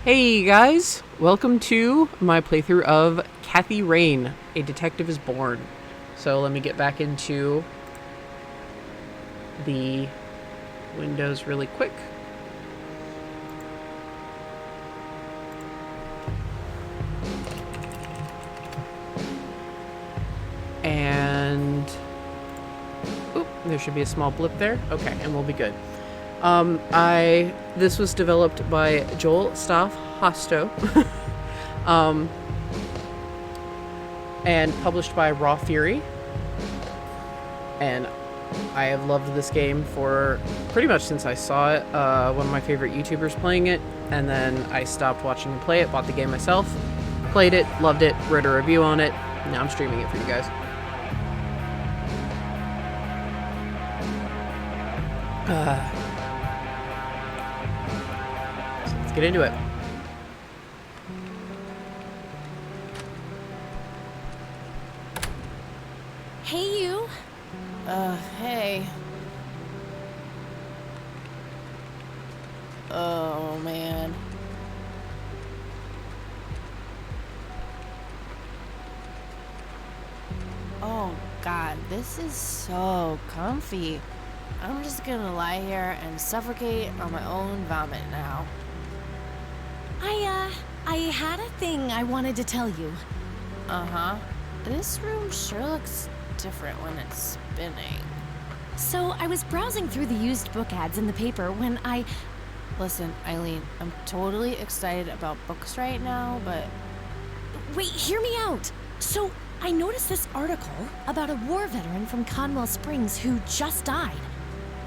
Hey guys, welcome to my playthrough of Kathy Rain, A Detective is Born. So let me get back into the windows really quick. And oop, there should be a small blip there. Okay, and we'll be good. This was developed by Joel Staff Hosto, and published by Raw Fury. And I have loved this game for pretty much since I saw it. One of my favorite YouTubers playing it, and then I stopped watching him play it, bought the game myself, played it, loved it, wrote a review on it. Now I'm streaming it for you guys. So let's get into it. Hey, you. Hey. Oh, man. Oh, God, this is so comfy. I'm just gonna lie here and suffocate on my own vomit now. I had a thing I wanted to tell you. Uh-huh. This room sure looks different when it's spinning. So, I was browsing through the used book ads in the paper when I... Listen, Eileen, I'm totally excited about books right now, but... Wait, hear me out! So, I noticed this article about a war veteran from Conwell Springs who just died.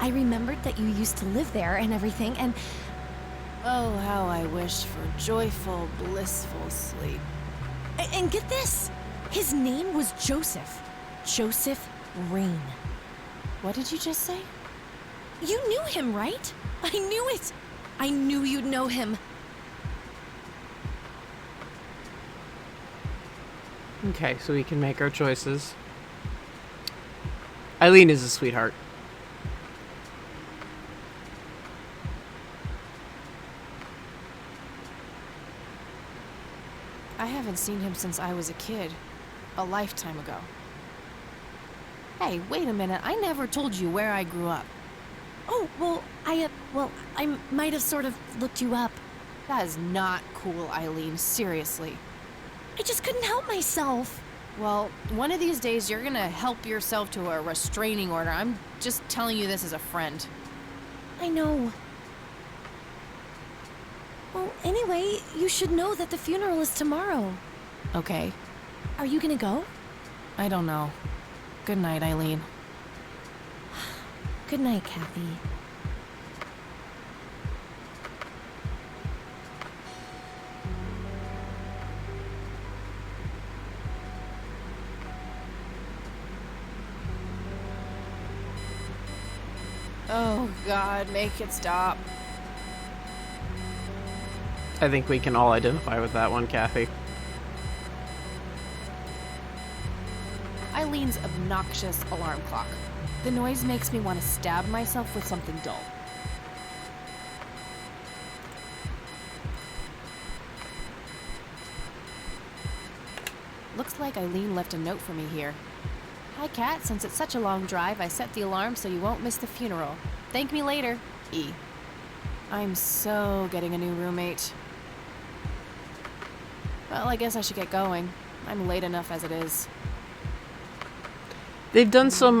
I remembered that you used to live there and everything, and... Oh, how I wish for joyful, blissful sleep. And get this! His name was Joseph. Joseph Rain. What did you just say? You knew him, right? I knew it! I knew you'd know him. Okay, so we can make our choices. Eileen is a sweetheart. I haven't seen him since I was a kid. A lifetime ago. Hey, wait a minute. I never told you where I grew up. Oh, well, I might have sort of looked you up. That is not cool, Eileen. Seriously. I just couldn't help myself. Well, one of these days you're gonna help yourself to a restraining order. I'm just telling you this as a friend. I know. Well, anyway, you should know that the funeral is tomorrow. Okay. Are you gonna go? I don't know. Good night, Eileen. Good night, Kathy. Oh, God, make it stop. I think we can all identify with that one, Kathy. Eileen's obnoxious alarm clock. The noise makes me want to stab myself with something dull. Looks like Eileen left a note for me here. Hi, Kat. Since it's such a long drive, I set the alarm so you won't miss the funeral. Thank me later. E. I'm so getting a new roommate. Well, I guess I should get going. I'm late enough as it is. They've done some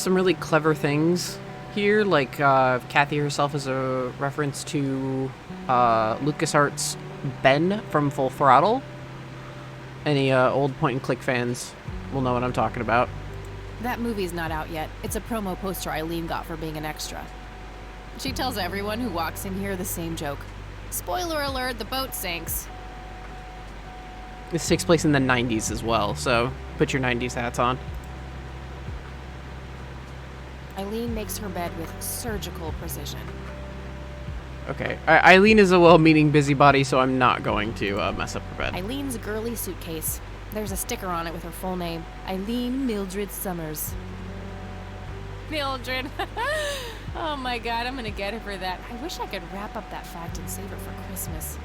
really clever things here, like Kathy herself is a reference to LucasArts' Ben from Full Throttle. Any old point-and-click fans will know what I'm talking about. That movie's not out yet. It's a promo poster Eileen got for being an extra. She tells everyone who walks in here the same joke. Spoiler alert, the boat sinks. This takes place in the 90s as well, so put your 90s hats on. Eileen makes her bed with surgical precision. Okay, Eileen is a well-meaning busybody, so I'm not going to mess up her bed. Eileen's girly suitcase. There's a sticker on it with her full name. Eileen Mildred Summers. Mildred. Oh my God, I'm gonna get her for that. I wish I could wrap up that fact and save it for Christmas.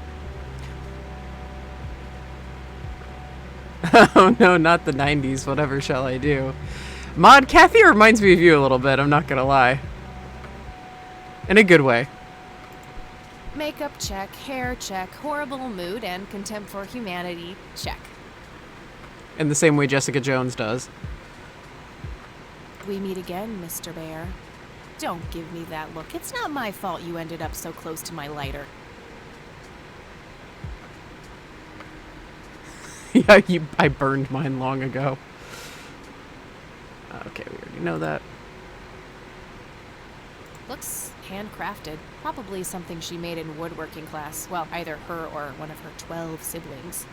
Oh no, not the 90s. Whatever shall I do? Mod, Kathy reminds me of you a little bit, I'm not gonna lie. In a good way. Makeup check, hair check, horrible mood, and contempt for humanity check. In the same way Jessica Jones does. We meet again, Mr. Bear. Don't give me that look. It's not my fault you ended up so close to my lighter. Yeah, I burned mine long ago. Okay, we already know that. Looks handcrafted. Probably something she made in woodworking class. Well, either her or one of her 12 siblings.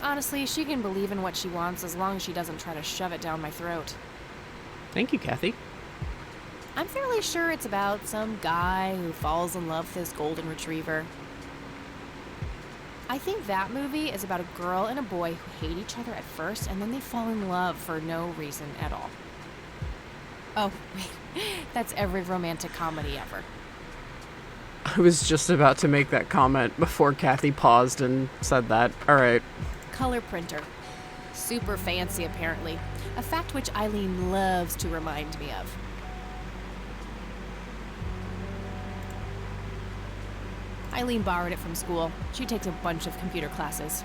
Honestly, she can believe in what she wants as long as she doesn't try to shove it down my throat. Thank you, Kathy. I'm fairly sure it's about some guy who falls in love with his golden retriever. I think that movie is about a girl and a boy who hate each other at first and then they fall in love for no reason at all. Oh, wait. That's every romantic comedy ever. I was just about to make that comment before Kathy paused and said that. Alright. Color printer. Super fancy, apparently. A fact which Eileen loves to remind me of. Eileen borrowed it from school. She takes a bunch of computer classes.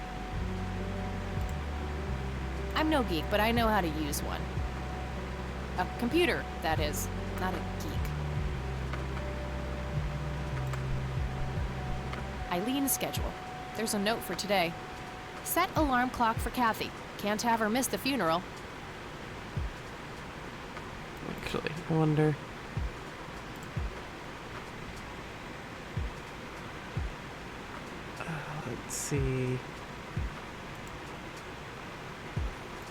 I'm no geek, but I know how to use one. A computer, that is, not a geek. Eileen's schedule. There's a note for today. Set alarm clock for Kathy. Can't have her miss the funeral. Actually, I wonder. Let's see.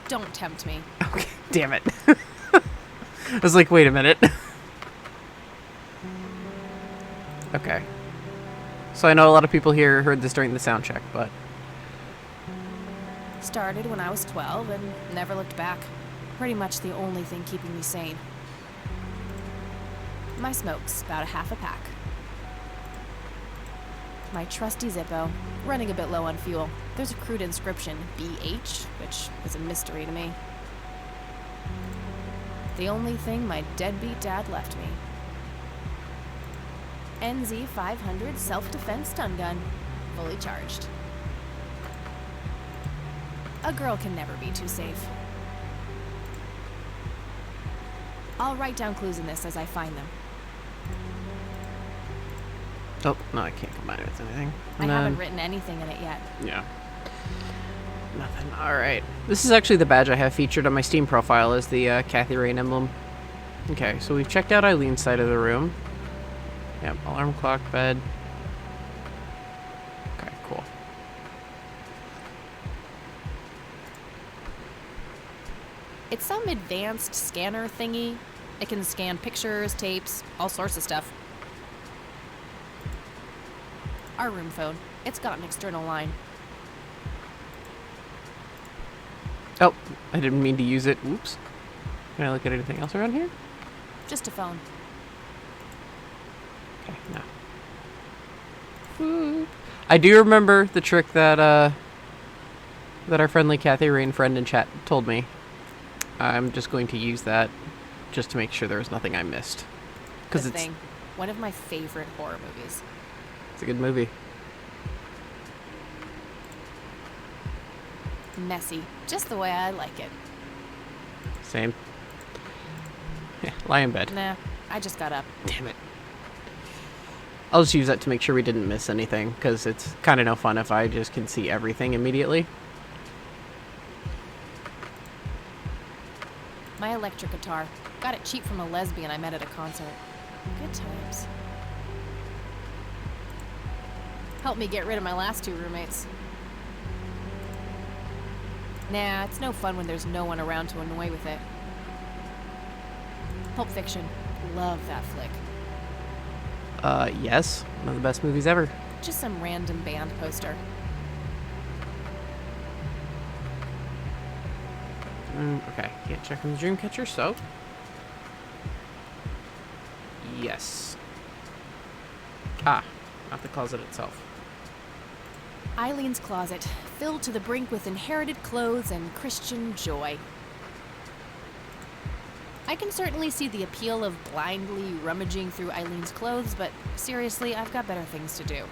Don't tempt me. Okay, damn it. I was like, wait a minute. Okay. So I know a lot of people here heard this during the sound check, but... Started when I was 12 and never looked back. Pretty much the only thing keeping me sane. My smoke's about a half a pack. My trusty Zippo, running a bit low on fuel. There's a crude inscription, BH, which is a mystery to me. The only thing my deadbeat dad left me. NZ 500 self-defense stun gun, fully charged. A girl can never be too safe. I'll write down clues in this as I find them. Oh, no, I can't combine it with anything. I haven't written anything in it yet. Yeah. Nothing. Alright. This is actually the badge I have featured on my Steam profile as the Kathy Rain emblem. Okay, so we've checked out Eileen's side of the room. Yep, alarm clock, bed. Okay, cool. It's some advanced scanner thingy. It can scan pictures, tapes, all sorts of stuff. Our room phone. It's got an external line. Oh, I didn't mean to use it. Oops. Can I look at anything else around here? Just a phone. Okay, no. I do remember the trick that that our friendly Kathy Rain friend in chat told me. I'm just going to use that just to make sure there was nothing I missed. Because it's one of my favorite horror movies. It's a good movie. Messy, just the way I like it. Same. Yeah, lie in bed. Nah, I just got up. Damn it. I'll just use that to make sure we didn't miss anything, because it's kind of no fun if I just can see everything immediately. My electric guitar. Got it cheap from a lesbian I met at a concert. Good times. Helped me get rid of my last two roommates. Nah, it's no fun when there's no one around to annoy with it. Pulp Fiction. Love that flick. Yes. One of the best movies ever. Just some random band poster. Okay, can't check on the Dreamcatcher, so... Yes. Ah, not the closet itself. Eileen's closet, filled to the brink with inherited clothes and Christian joy. I can certainly see the appeal of blindly rummaging through Eileen's clothes, but seriously, I've got better things to do.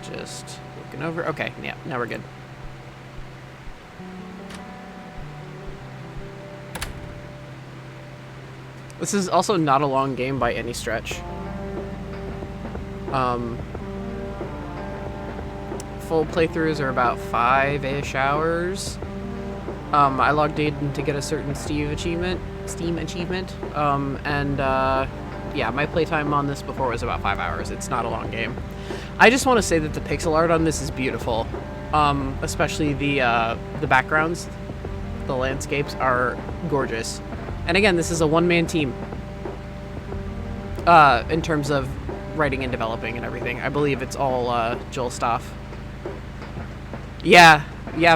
Just looking over. Okay, yeah, now we're good. This is also not a long game by any stretch. Full playthroughs are about 5-ish hours. I logged in to get a certain Steam achievement. Yeah, my playtime on this before was about 5 hours. It's not a long game. I just want to say that the pixel art on this is beautiful. Especially the backgrounds. The landscapes are gorgeous. And again, this is a one-man team. In terms of writing and developing and everything. I believe it's all Joel Stoff. Yeah,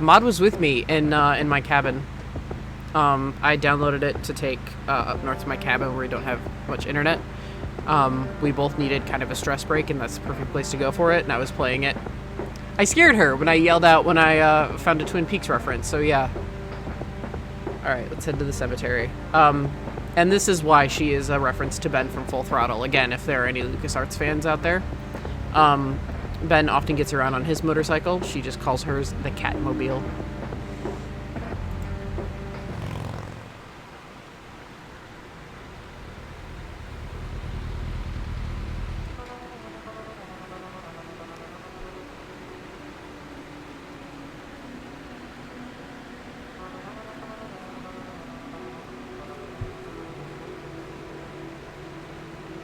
Mod was with me in my cabin. I downloaded it to take up north to my cabin where we don't have much internet. We both needed kind of a stress break, and that's the perfect place to go for it, and I was playing it. I scared her when I yelled out when I found a Twin Peaks reference, so yeah. Alright, let's head to the cemetery. And this is why she is a reference to Ben from Full Throttle. Again, if there are any LucasArts fans out there. Ben often gets around on his motorcycle. She just calls hers the Catmobile.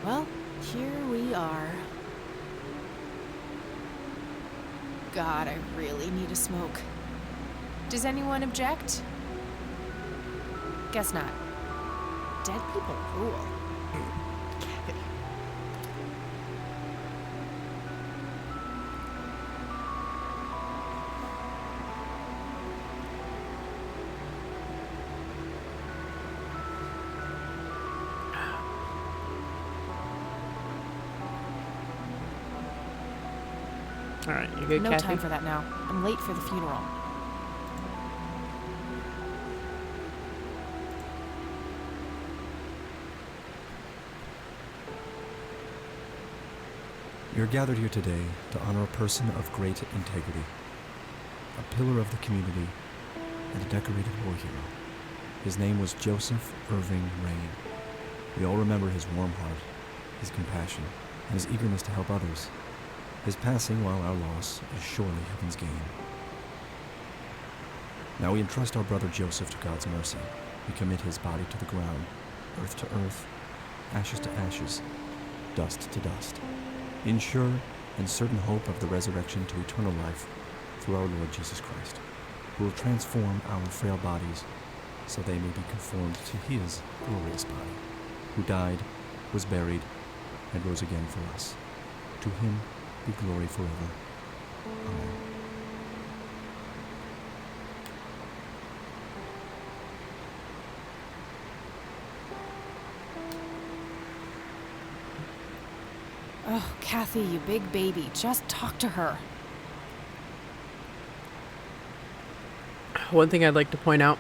Well, here we are. God, I really need a smoke. Does anyone object? Guess not. Dead people rule. Alright, you good, No Kathy? time for that now. I'm late for the funeral. You're gathered here today to honor a person of great integrity, a pillar of the community, and a decorated war hero. His name was Joseph Irving Rain. We all remember his warm heart, his compassion, and his eagerness to help others. His passing, while our loss, is surely heaven's gain. Now we entrust our brother Joseph to God's mercy. We commit his body to the ground, earth to earth, ashes to ashes, dust to dust, in sure and certain hope of the resurrection to eternal life through our Lord Jesus Christ, who will transform our frail bodies so they may be conformed to his glorious body, who died, was buried, and rose again for us. To him be glory forever. Amen. Oh, Kathy, you big baby. Just talk to her. One thing I'd like to point out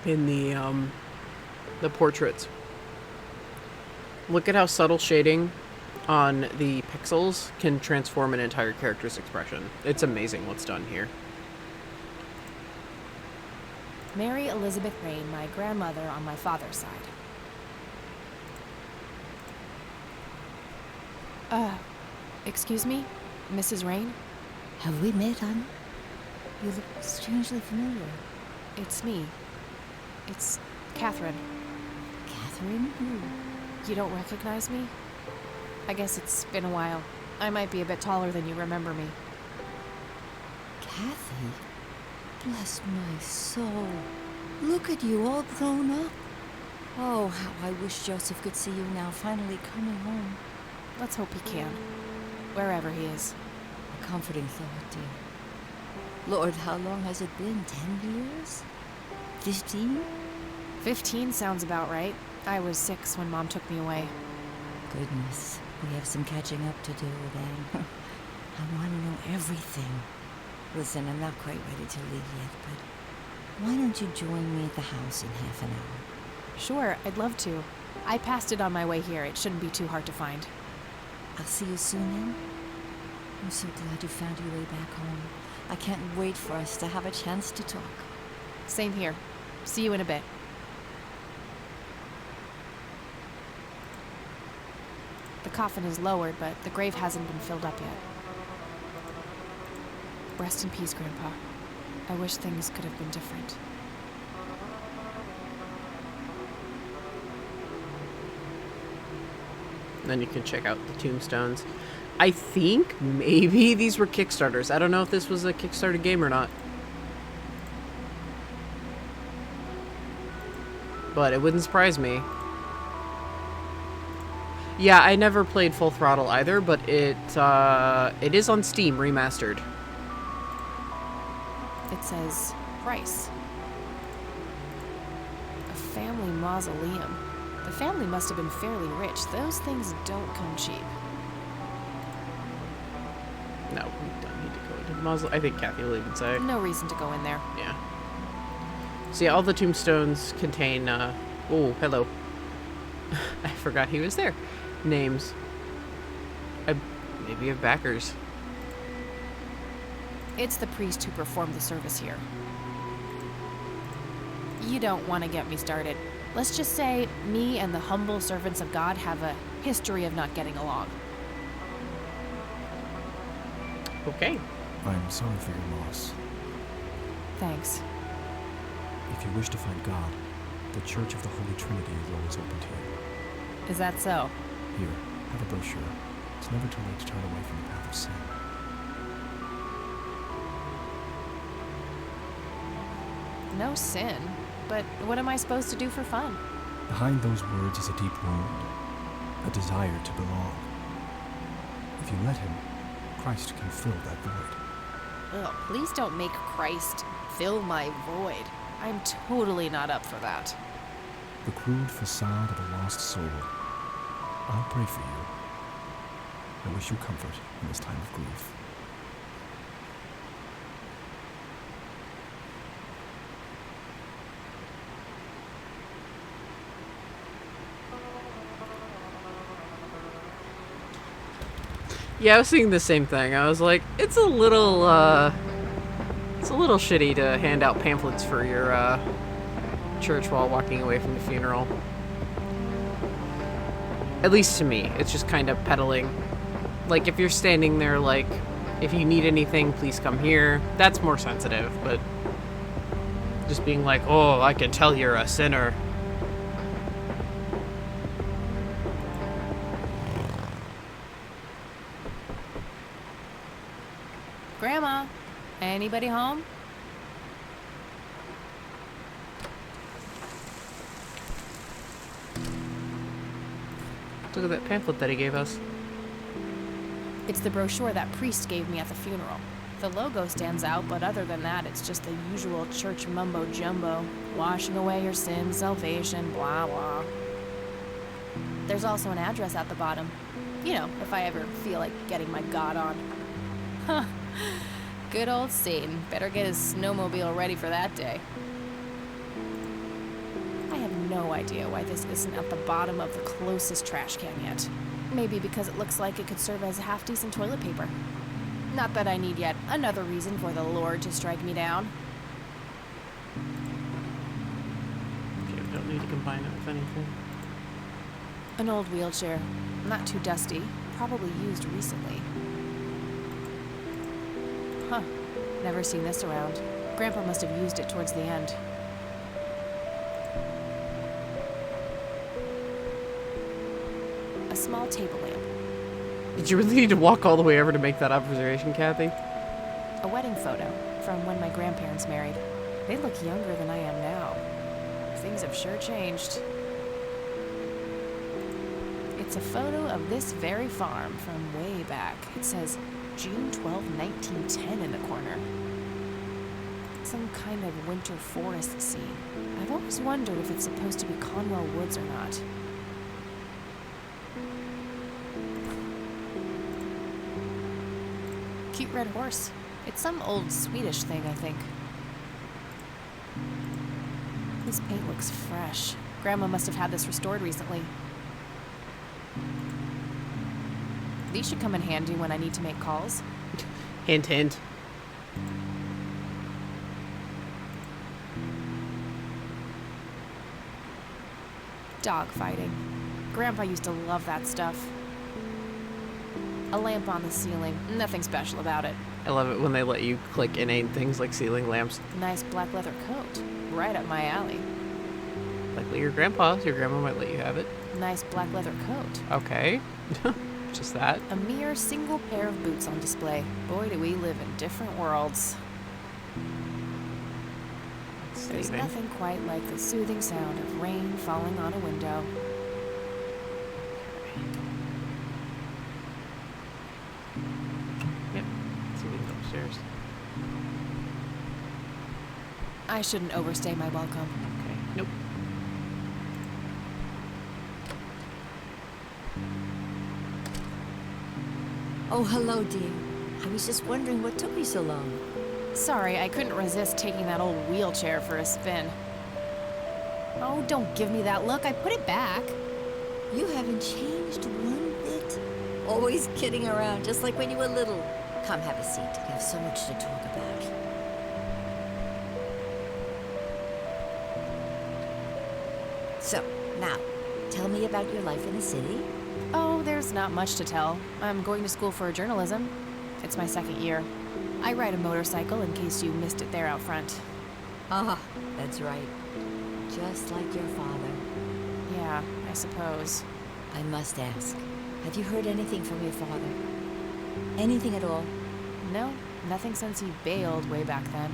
in the portraits. Look at how subtle shading on the pixels can transform an entire character's expression. It's amazing what's done here. Mary Elizabeth Rain, my grandmother on my father's side. Excuse me? Mrs. Rain? Have we met, hon? You look strangely familiar. It's me. It's Catherine. Catherine? Who? You don't recognize me? I guess it's been a while. I might be a bit taller than you remember me. Kathy? Bless my soul. Look at you, all grown up. Oh, how I wish Joseph could see you now, finally coming home. Let's hope he can. Wherever he is. A comforting thought, dear. Lord, how long has it been? 10 years? 15? 15 sounds about right. I was 6 when Mom took me away. Goodness, we have some catching up to do then. I want to know everything. Listen, I'm not quite ready to leave yet, but why don't you join me at the house in half an hour? Sure, I'd love to. I passed it on my way here. It shouldn't be too hard to find. I'll see you soon then. I'm so glad you found your way back home. I can't wait for us to have a chance to talk. Same here. See you in a bit. The coffin is lowered, but the grave hasn't been filled up yet. Rest in peace, Grandpa. I wish things could have been different. Then you can check out the tombstones. I think maybe these were Kickstarters. I don't know if this was a Kickstarter game or not. But it wouldn't surprise me. Yeah, I never played Full Throttle either, but it is on Steam remastered. It says price. A family mausoleum. The family must have been fairly rich. Those things don't come cheap. No, we don't need to go into the mausoleum. I think Kathy will even say. No reason to go in there. Yeah. So yeah, all the tombstones contain, oh, hello. I forgot he was there. Names. Maybe of backers. It's the priest who performed the service here. You don't want to get me started. Let's just say me and the humble servants of God have a history of not getting along. Okay. I'm sorry for your loss. Thanks. If you wish to find God, the Church of the Holy Trinity is always open to you. Is that so? Here, have a brochure. It's never too late to turn away from the path of sin. No sin. But what am I supposed to do for fun? Behind those words is a deep wound, a desire to belong. If you let him, Christ can fill that void. Ugh, please don't make Christ fill my void. I'm totally not up for that. The crude facade of a lost soul. I'll pray for you. I wish you comfort in this time of grief. Yeah, I was thinking the same thing. I was like, it's a little shitty to hand out pamphlets for your church while walking away from the funeral. At least to me, it's just kind of peddling. Like, if you're standing there, like, if you need anything, please come here. That's more sensitive, but just being like, oh, I can tell you're a sinner. Grandma, anybody home? Look at that pamphlet that he gave us. It's the brochure that priest gave me at the funeral. The logo stands out, but other than that, it's just the usual church mumbo-jumbo. Washing away your sins, salvation, blah, blah. There's also an address at the bottom. You know, if I ever feel like getting my God on. Huh. Good old Satan. Better get his snowmobile ready for that day. I have no idea why this isn't at the bottom of the closest trash can yet. Maybe because it looks like it could serve as half-decent toilet paper. Not that I need yet another reason for the Lord to strike me down. Okay, we don't need to combine it with anything. An old wheelchair. Not too dusty. Probably used recently. Huh. Never seen this around. Grandpa must have used it towards the end. A small table lamp. Did you really need to walk all the way over to make that observation, Kathy? A wedding photo from when my grandparents married. They look younger than I am now. Things have sure changed. It's a photo of this very farm from way back. It says June 12, 1910 in the corner. Some kind of winter forest scene. I've always wondered if it's supposed to be Conwell Woods or not. Cute red horse. It's some old Swedish thing, I think. This paint looks fresh. Grandma must have had this restored recently. These should come in handy when I need to make calls. Hint, hint. Dog fighting. Grandpa used to love that stuff. A lamp on the ceiling. Nothing special about it. I love it when they let you click inane things like ceiling lamps. Nice black leather coat. Right up my alley. Likely your grandpa's. Your grandma might let you have it. Nice black leather coat. Okay. Just that. A mere single pair of boots on display. Boy, do we live in different worlds. There's Saving. nothing quite like the soothing sound of rain falling on a window. Yep. Saving's upstairs. I shouldn't overstay my welcome. Okay. Nope. Oh, hello, dear. I was just wondering what took you so long. Sorry, I couldn't resist taking that old wheelchair for a spin. Oh, don't give me that look. I put it back. You haven't changed one bit. Always kidding around, just like when you were little. Come have a seat. We have so much to talk about. So, now, tell me about your life in the city. Oh, there's not much to tell. I'm going to school for journalism. It's my second year. I ride a motorcycle in case you missed it there out front. Ah, that's right. Just like your father. Yeah, I suppose. I must ask, have you heard anything from your father? Anything at all? No, nothing since he bailed way back then.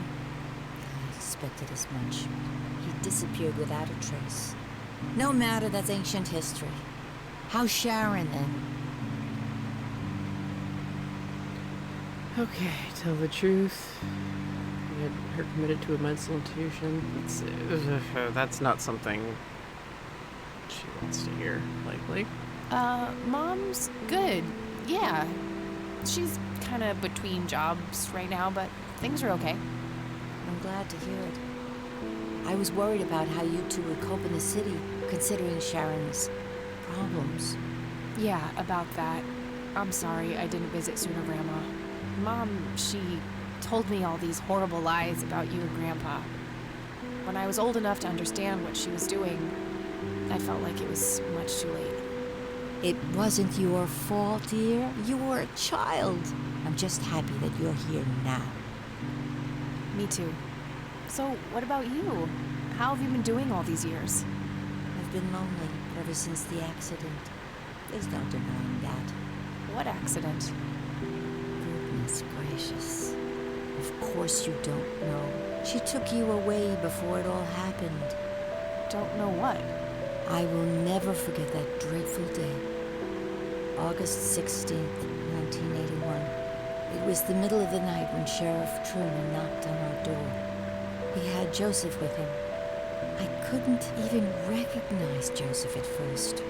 I expected as much. He disappeared without a trace. No matter, that's ancient history. How's Sharon then? Okay, tell the truth. We had her committed to a mental institution. That's not something she wants to hear, likely. Mom's good. Yeah. She's kind of between jobs right now, but things are okay. I'm glad to hear it. I was worried about how you two would cope in the city, considering Sharon's problems. Yeah, about that. I'm sorry I didn't visit sooner, Grandma. Mom, she told me all these horrible lies about you and Grandpa. When I was old enough to understand what she was doing, I felt like it was much too late. It wasn't your fault, dear. You were a child. I'm just happy that you're here now. Me too. So, what about you? How have you been doing all these years? I've been lonely ever since the accident. There's no denying that. What accident? Goodness gracious. Of course you don't know. She took you away before it all happened. Don't know what. I will never forget that dreadful day. August 16th, 1981. It was the middle of the night when Sheriff Truman knocked on our door. He had Joseph with him. I couldn't even recognize Joseph at first.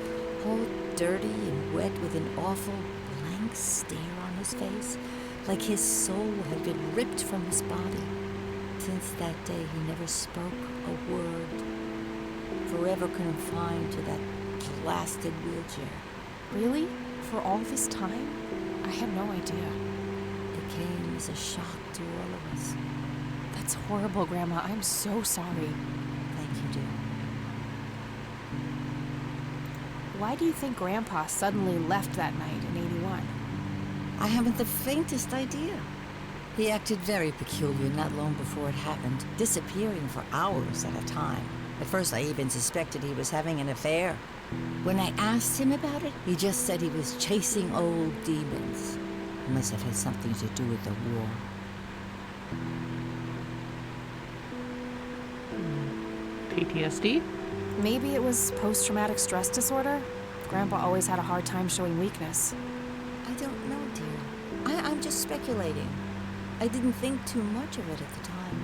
All dirty and wet with an awful blank stare on his face, like his soul had been ripped from his body. Since that day, he never spoke a word. Forever confined to that blasted wheelchair. Really? For all this time? I had no idea. It came as a shock to all of us. That's horrible, Grandma. I'm so sorry. Thank you, dear. Why do you think Grandpa suddenly left that night in 81? I haven't the faintest idea. He acted very peculiar not long before it happened, disappearing for hours at a time. At first, I even suspected he was having an affair. When I asked him about it, he just said he was chasing old demons. It must have had something to do with the war. PTSD? Maybe it was post-traumatic stress disorder? Grandpa always had a hard time showing weakness. I don't know, dear. I'm just speculating. I didn't think too much of it at the time.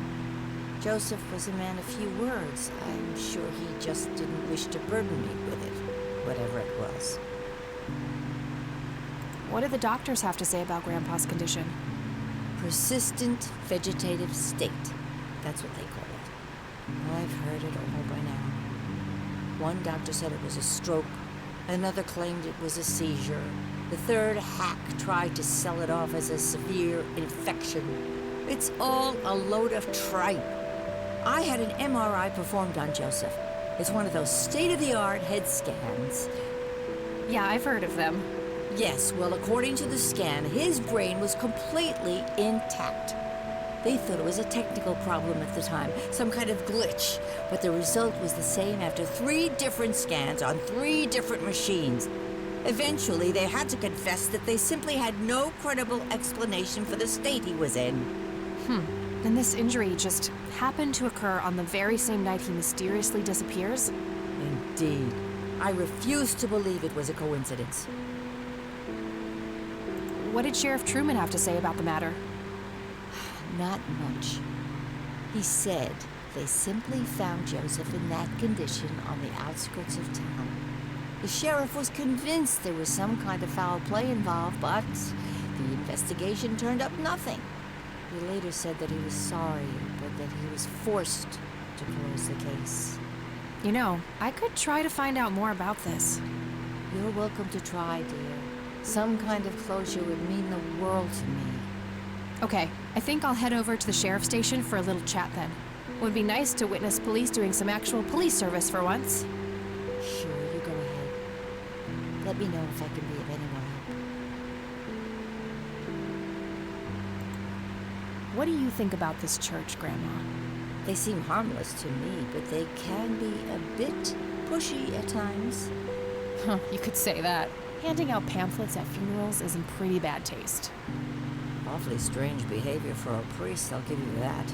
Joseph was a man of few words. I'm sure he just didn't wish to burden me with it, whatever it was. What did the doctors have to say about Grandpa's condition? Persistent vegetative state. That's what they call it. I've heard it all by now. One doctor said it was a stroke. Another claimed it was a seizure. The third hack tried to sell it off as a severe infection. It's all a load of tripe. I had an MRI performed on Joseph. It's one of those state-of-the-art head scans. Yeah, I've heard of them. Yes, well, according to the scan, his brain was completely intact. They thought it was a technical problem at the time, some kind of glitch, but the result was the same after 3 different scans on 3 different machines. Eventually, they had to confess that they simply had no credible explanation for the state he was in. And this injury just happened to occur on the very same night he mysteriously disappears? Indeed. I refuse to believe it was a coincidence. What did Sheriff Truman have to say about the matter? Not much. He said they simply found Joseph in that condition on the outskirts of town. The sheriff was convinced there was some kind of foul play involved, but the investigation turned up nothing. He later said that he was sorry, but that he was forced to close the case. You know, I could try to find out more about this. You're welcome to try, dear. Some kind of closure would mean the world to me. Okay, I think I'll head over to the sheriff's station for a little chat then. Would be nice to witness police doing some actual police service for once. Sure, you go ahead. Let me know if I can be of any more help. What do you think about this church, Grandma? They seem harmless to me, but they can be a bit pushy at times. Huh, you could say that. Handing out pamphlets at funerals is in pretty bad taste. Awfully strange behavior for a priest, I'll give you that.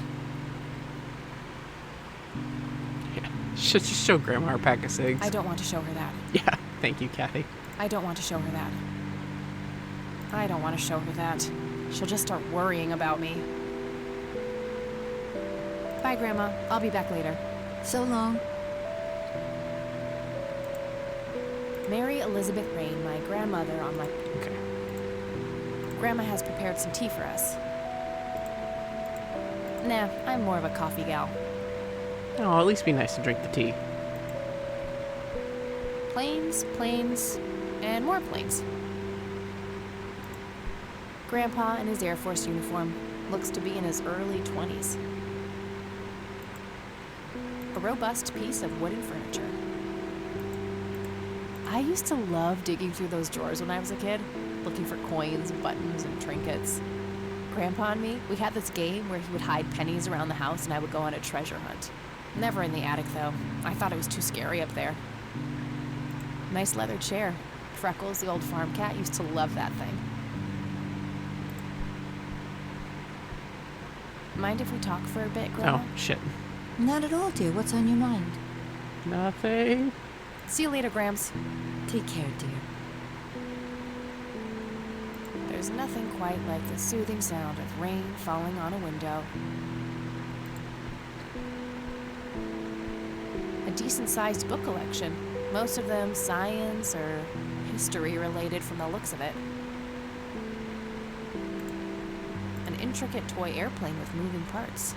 Yeah. Should just show Grandma a pack of cigs. I don't want to show her that. Yeah, thank you, Kathy. I don't want to show her that. I don't want to show her that. She'll just start worrying about me. Bye, Grandma. I'll be back later. So long. Mary Elizabeth Rain, my grandmother on my... Okay. Grandma has prepared some tea for us. Nah, I'm more of a coffee gal. Oh, at least be nice to drink the tea. Planes, planes, and more planes. Grandpa in his Air Force uniform looks to be in his early 20s. A robust piece of wooden furniture. I used to love digging through those drawers when I was a kid, looking for coins, buttons, and trinkets. Grandpa and me, we had this game where he would hide pennies around the house and I would go on a treasure hunt. Never in the attic, though. I thought it was too scary up there. Nice leather chair. Freckles, the old farm cat, used to love that thing. Mind if we talk for a bit, Grandma? Oh, shit. Not at all, dear. What's on your mind? Nothing. See you later, Grams. Take care, dear. There's nothing quite like the soothing sound of rain falling on a window. A decent-sized book collection, most of them science or history related from the looks of it. An intricate toy airplane with moving parts.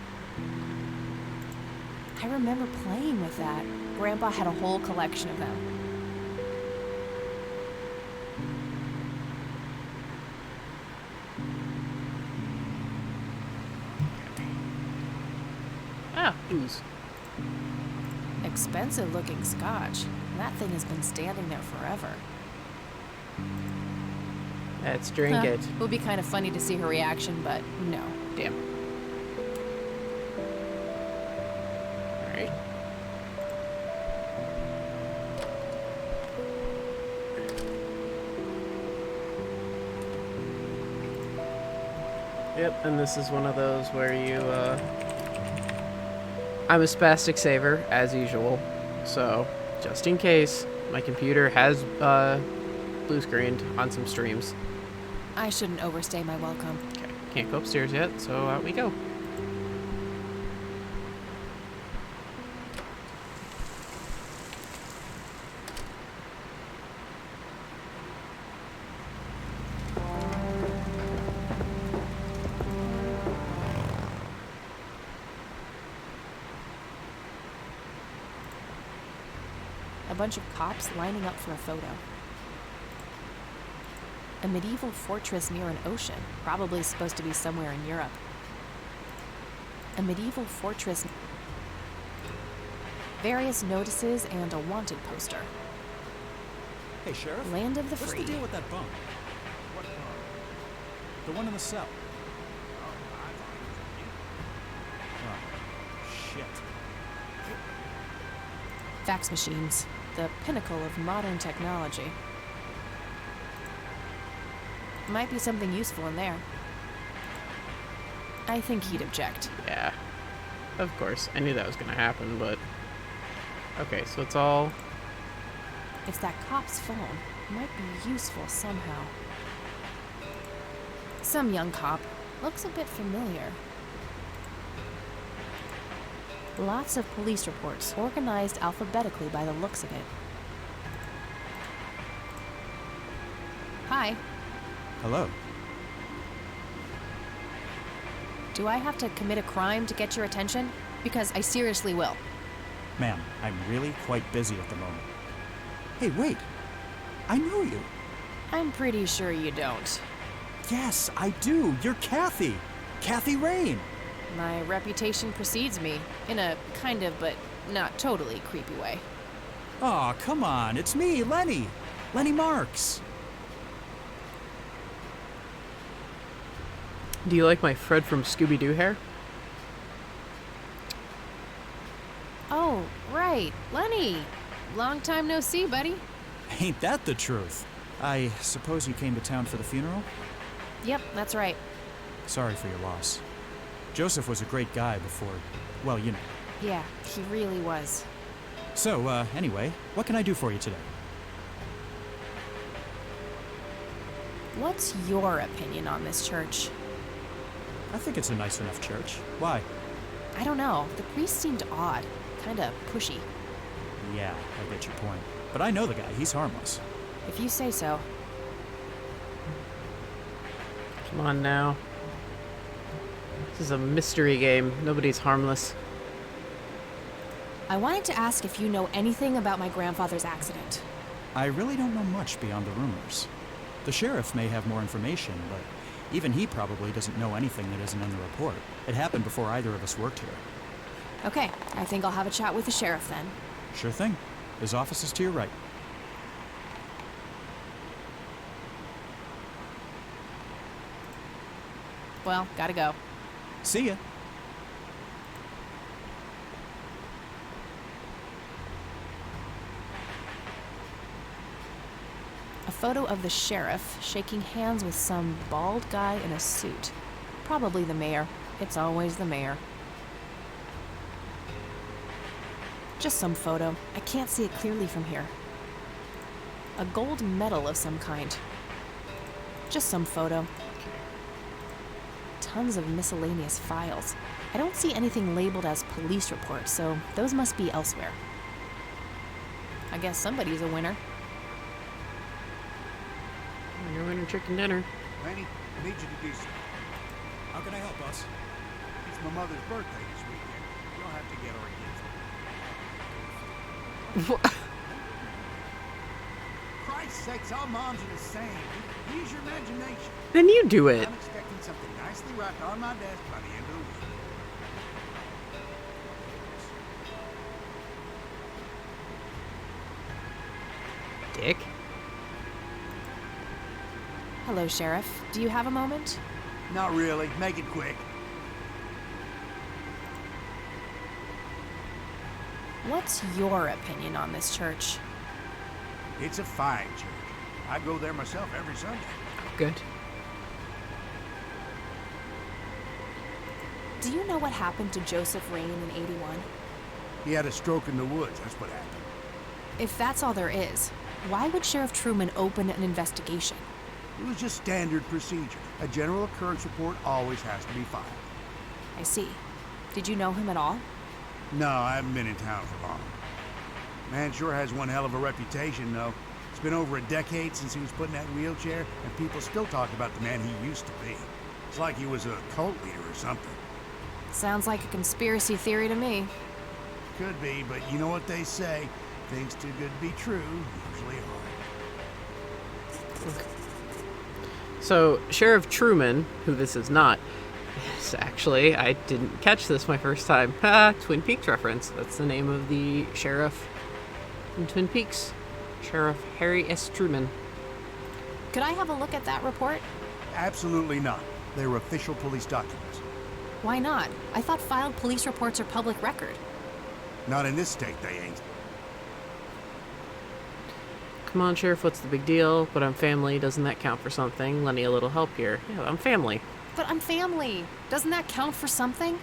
I remember playing with that. Grandpa had a whole collection of them. Ah, booze. Expensive looking scotch. That thing has been standing there forever. Let's drink Huh. it. It would be kind of funny to see her reaction, but no. Damn. Alright. Yep, and this is one of those where you, I'm a spastic saver, as usual. So, just in case, my computer has, blue screened on some streams. I shouldn't overstay my welcome. Okay, can't go upstairs yet, so out we go. bunch of cops lining up for a photo. A medieval fortress near an ocean, probably supposed to be somewhere in Europe. A medieval fortress. Various notices and a wanted poster. Hey, Sheriff. Land of the What's free. the deal with that bum? What bum? The one in the cell. Oh, shit. Fax machines, the pinnacle of modern technology. Might be something useful in there. I think he'd object. Yeah. Of course. I knew that was going to happen, but... Okay, so it's all... It's that cop's phone. Might be useful somehow. Some young cop. Looks a bit familiar. Lots of police reports, organized alphabetically by the looks of it. Hi. Hello. Do I have to commit a crime to get your attention? Because I seriously will. Ma'am, I'm really quite busy at the moment. Hey, wait. I know you. I'm pretty sure you don't. Yes, I do. You're Kathy. Kathy Rain. My reputation precedes me, in a kind of but not totally creepy way. Aw, come on. It's me, Lenny. Lenny Marks. Do you like my Fred from Scooby-Doo hair? Oh, right. Lenny. Long time no see, buddy. Ain't that the truth? I suppose you came to town for the funeral? Yep, that's right. Sorry for your loss. Joseph was a great guy before, well, you know. Yeah, he really was. So, anyway, what can I do for you today? What's your opinion on this church? I think it's a nice enough church. Why? I don't know. The priest seemed odd. Kinda pushy. Yeah, I get your point. But I know the guy. He's harmless. If you say so. Come on now. This is a mystery game. Nobody's harmless. I wanted to ask if you know anything about my grandfather's accident. I really don't know much beyond the rumors. The sheriff may have more information, but even he probably doesn't know anything that isn't in the report. It happened before either of us worked here. Okay, I think I'll have a chat with the sheriff then. Sure thing. His office is to your right. Well, gotta go. See ya. A photo of the sheriff shaking hands with some bald guy in a suit. Probably the mayor. It's always the mayor. Just some photo. I can't see it clearly from here. A gold medal of some kind. Just some photo. Tons of miscellaneous files. I don't see anything labeled as police reports, so those must be elsewhere. I guess somebody's a winner. You're winning chicken dinner. Lenny, I need you to do something. How can I help, boss? It's my mother's birthday this weekend. You'll have to get her a gift. Christ's sakes, all moms are the same. Use your imagination. Then you do it. I'm expecting something nicely wrapped on my desk by the end of the week. Dick. Hello, Sheriff. Do you have a moment? Not really. Make it quick. What's your opinion on this church? It's a fine church. I go there myself every Sunday. Good. Do you know what happened to Joseph Rain in '81? He had a stroke in the woods. That's what happened. If that's all there is, why would Sheriff Truman open an investigation? It was just standard procedure. A general occurrence report always has to be filed. I see. Did you know him at all? No, I haven't been in town for long. Man sure has one hell of a reputation, though. It's been over a decade since he was put in that wheelchair, and people still talk about the man he used to be. It's like he was a cult leader or something. Sounds like a conspiracy theory to me. Could be, but you know what they say. Things too good to be true usually are. So, Sheriff Truman, who this is not, yes, actually, I didn't catch this my first time. Ha! Twin Peaks reference. That's the name of the sheriff in Twin Peaks. Sheriff Harry S. Truman. Could I have a look at that report? Absolutely not. They're official police documents. Why not? I thought filed police reports are public record. Not in this state, they ain't. Come on, Sheriff, what's the big deal? But I'm family. Doesn't that count for something? Lend me a little help here. Yeah, I'm family. But I'm family. Doesn't that count for something?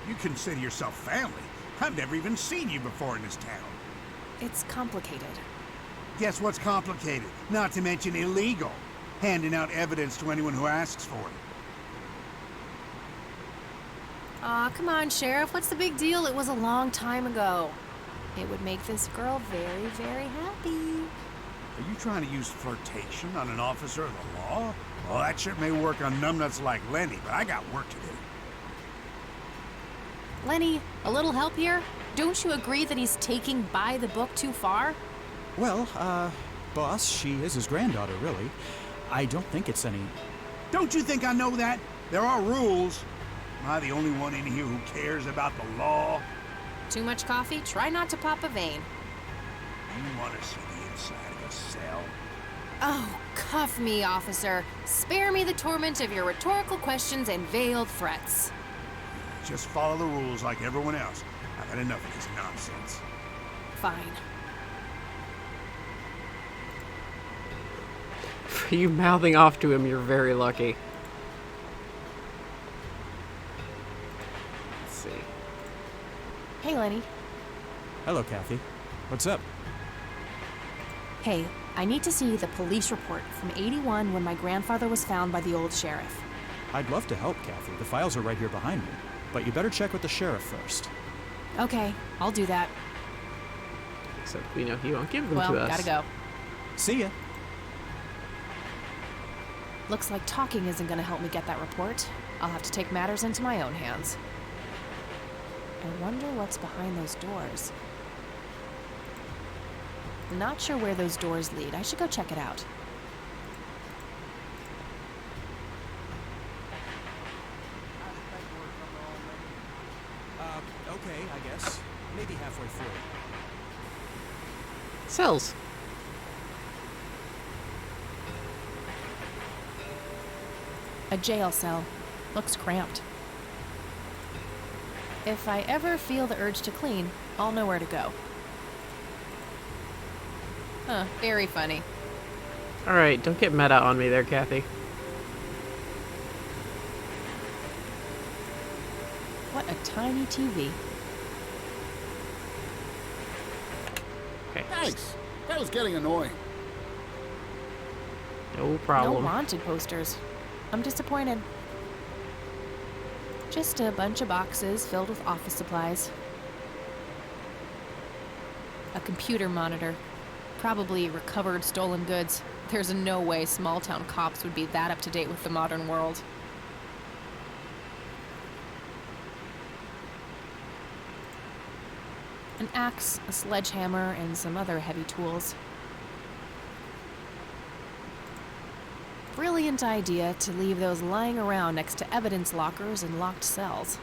You consider yourself family? I've never even seen you before in this town. It's complicated. Guess what's complicated? Not to mention illegal. Handing out evidence to anyone who asks for it. Aw, come on, Sheriff. What's the big deal? It was a long time ago. It would make this girl very, very happy. Are you trying to use flirtation on an officer of the law? Well, that shit may work on numbnuts like Lenny, but I got work to do. Lenny, a little help here? Don't you agree that he's taking by the book too far? Well, boss, she is his granddaughter, really. I don't think it's any... Don't you think I know that? There are rules. Am I the only one in here who cares about the law? Too much coffee? Try not to pop a vein. You want to see the inside of a cell? Oh, cuff me, officer. Spare me the torment of your rhetorical questions and veiled threats. Just follow the rules like everyone else. I've had enough of this nonsense. Fine. For you mouthing off to him, you're very lucky. Let's see. Hey, Lenny. Hello, Kathy. What's up? Hey, I need to see the police report from '81 when my grandfather was found by the old sheriff. I'd love to help, Kathy. The files are right here behind me. But you better check with the sheriff first. Okay, I'll do that. Except we know he won't give them Well, to us. gotta go. See ya. Looks like talking isn't gonna help me get that report. I'll have to take matters into my own hands. I wonder what's behind those doors. Not sure where those doors lead. I should go check it out. Okay, I guess. Maybe halfway through. Cells. A jail cell. Looks cramped. If I ever feel the urge to clean, I'll know where to go. Huh, very funny. Alright, don't get meta on me there, Kathy. What a tiny TV. Okay. Thanks. That was getting annoying. No No problem. wanted posters. I'm disappointed. Just a bunch of boxes filled with office supplies. A computer monitor. Probably recovered stolen goods. There's no way small-town cops would be that up to date with the modern world. An axe, a sledgehammer, and some other heavy tools. Brilliant idea to leave those lying around next to evidence lockers and locked cells.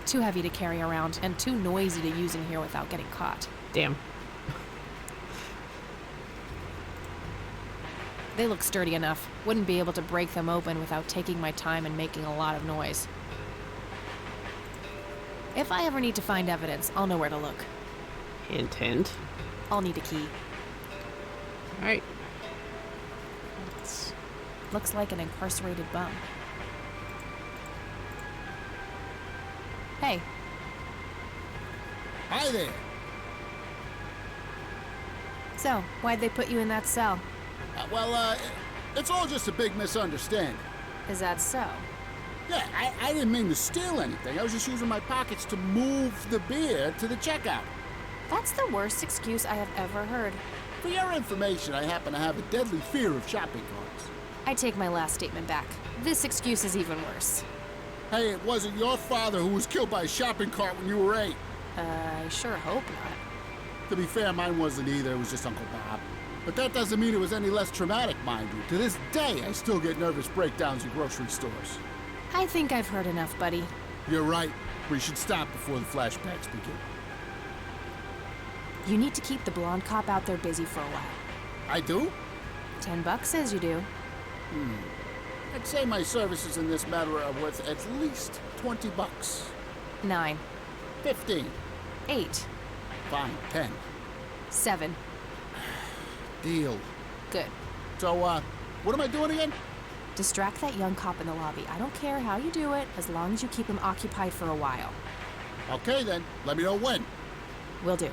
Too heavy to carry around, and too noisy to use in here without getting caught. Damn. They look sturdy enough. Wouldn't be able to break them open without taking my time and making a lot of noise. If I ever need to find evidence, I'll know where to look. Hint, hint. I'll need a key. Alright. Looks like an incarcerated bum. Hey, Hi there. so why'd they put you in that cell? It's all just a big misunderstanding. Is that so? Yeah, I didn't mean to steal anything. I was just using my pockets to move the beer to the checkout. That's the worst excuse I have ever heard. For your information, I happen to have a deadly fear of shopping carts. I take my last statement back. This excuse is even worse. Hey, it wasn't your father who was killed by a shopping cart when you were 8. I sure hope not. To be fair, mine wasn't either. It was just Uncle Bob. But that doesn't mean it was any less traumatic, mind you. To this day, I still get nervous breakdowns in grocery stores. I think I've heard enough, buddy. You're right. We should stop before the flashbacks begin. You need to keep the blonde cop out there busy for a while. I do? $10 says you do. I'd say my services in this matter are worth at least $20. 9, 15. 8, Fine. 10. 7. Deal. Good. So, what am I doing again? Distract that young cop in the lobby. I don't care how you do it, as long as you keep him occupied for a while. Okay, then. Let me know when. Will do.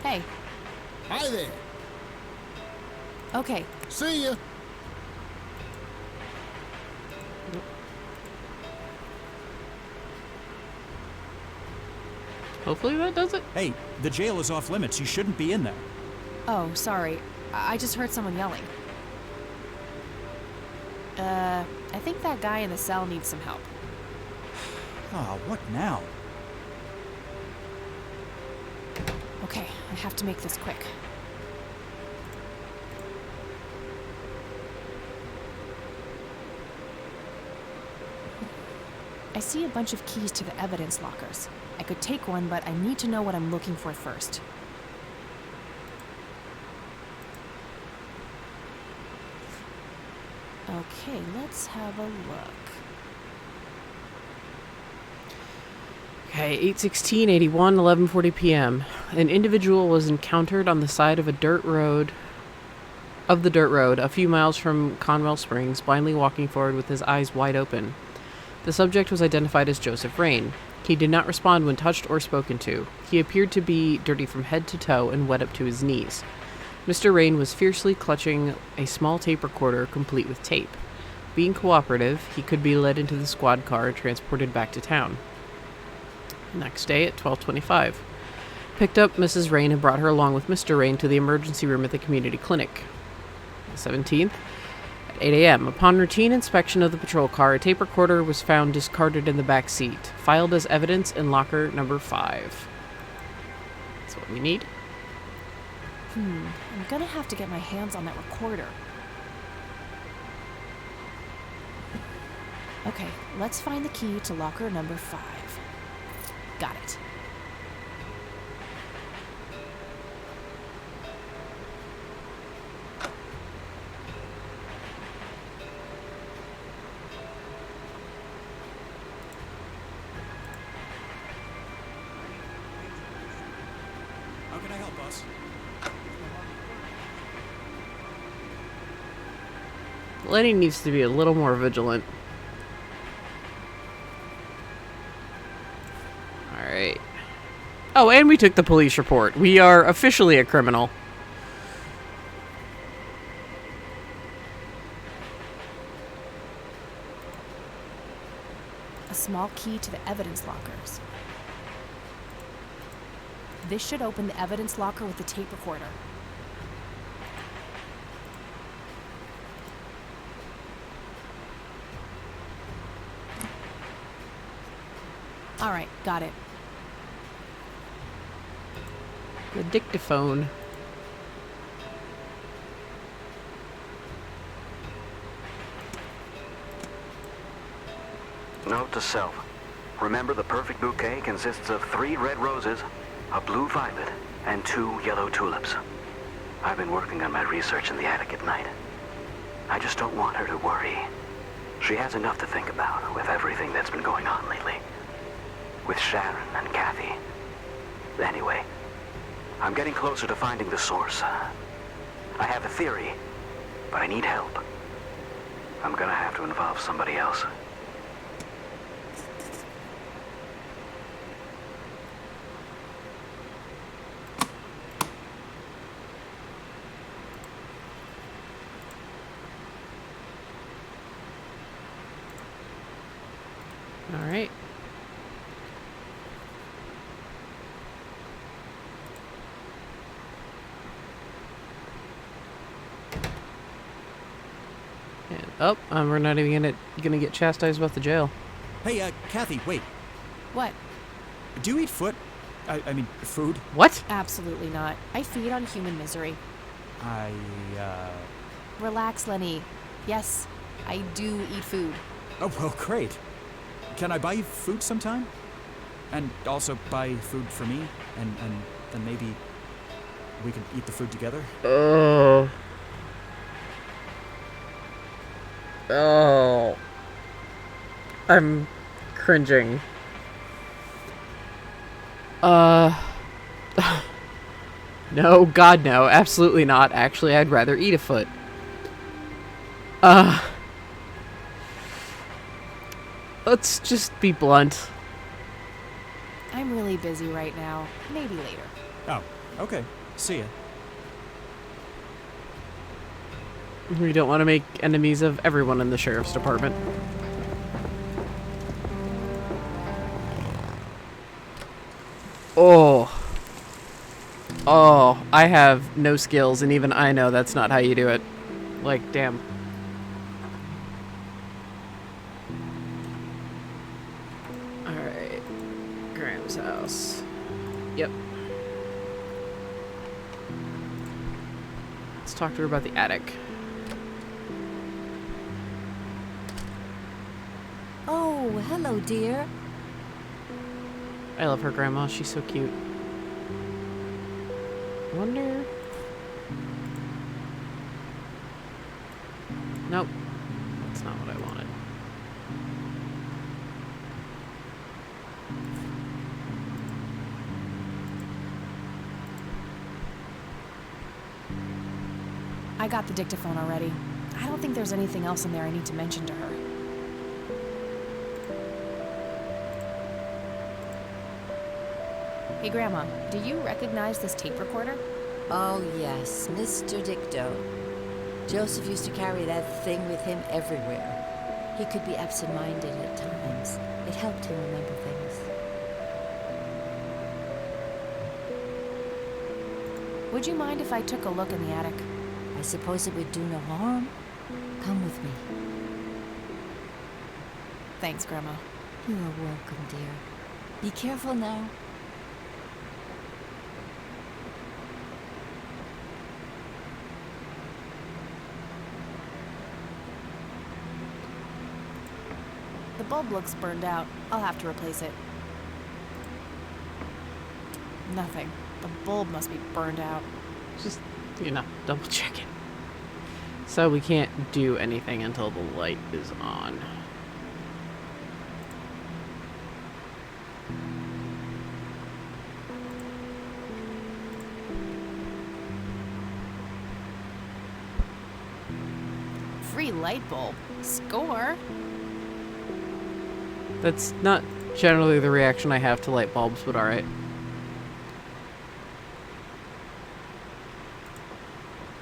Hey. Hi there. Okay. See ya. Hopefully that does it. Hey, the jail is off limits. You shouldn't be in there. Oh, sorry. I just heard someone yelling. I think that guy in the cell needs some help. Ah, what now? Okay, I have to make this quick. I see a bunch of keys to the evidence lockers. I could take one, but I need to know what I'm looking for first. Okay, let's have a look. Okay, 8/16/81, 11:40 p.m. An individual was encountered on the side of the dirt road a few miles from Conwell Springs, blindly walking forward with his eyes wide open. The subject was identified as Joseph Rain. He did not respond when touched or spoken to. He appeared to be dirty from head to toe and wet up to his knees. Mr. Rain was fiercely clutching a small tape recorder complete with tape. Being cooperative, he could be led into the squad car and transported back to town. Next day at 12:25. Picked up Mrs. Rain and brought her along with Mr. Rain to the emergency room at the community clinic. 17th. At 8 a.m. Upon routine inspection of the patrol car, a tape recorder was found discarded in the back seat, filed as evidence in locker number 5. That's what we need. I'm gonna have to get my hands on that recorder. Okay, let's find the key to locker number 5. Got it. How can I help us? Lenny needs to be a little more vigilant. Alright. Oh, and we took the police report. We are officially a criminal. A small key to the evidence lockers. This should open the evidence locker with the tape recorder. All right, got it. The dictaphone. Note to self. Remember, the perfect bouquet consists of 3 red roses, a blue violet, and 2 yellow tulips. I've been working on my research in the attic at night. I just don't want her to worry. She has enough to think about with everything that's been going on lately. With Sharon and Kathy. Anyway, I'm getting closer to finding the source. I have a theory, but I need help. I'm gonna have to involve somebody else. All right. And we're not even gonna get chastised about the jail. Hey, Kathy, wait. What? Do you eat foot? I mean, food? What? Absolutely not. I feed on human misery. Relax, Lenny. Yes, I do eat food. Oh, well, great. Can I buy you food sometime? And also buy food for me? And then maybe we can eat the food together? Oh. Oh. I'm cringing. No, God, no. Absolutely not. Actually, I'd rather eat a foot. Let's just be blunt. I'm really busy right now. Maybe later. Oh, okay. See ya. We don't want to make enemies of everyone in the sheriff's department. Oh. Oh, I have no skills, and even I know that's not how you do it. Like, damn. Alright. Graham's house. Yep. Let's talk to her about the attic. Oh, hello, dear. I love her grandma. She's so cute. I wonder... Nope. That's not what I wanted. I got the dictaphone already. I don't think there's anything else in there I need to mention to her. Hey, Grandma, do you recognize this tape recorder? Oh, yes, Mr. Dicto. Joseph used to carry that thing with him everywhere. He could be absent-minded at times. It helped him remember things. Would you mind if I took a look in the attic? I suppose it would do no harm. Come with me. Thanks, Grandma. You are welcome, dear. Be careful now. The bulb looks burned out. I'll have to replace it. Nothing. The bulb must be burned out. Just, you know, double check it. So we can't do anything until the light is on. Free light bulb. Score. That's not generally the reaction I have to light bulbs, but alright.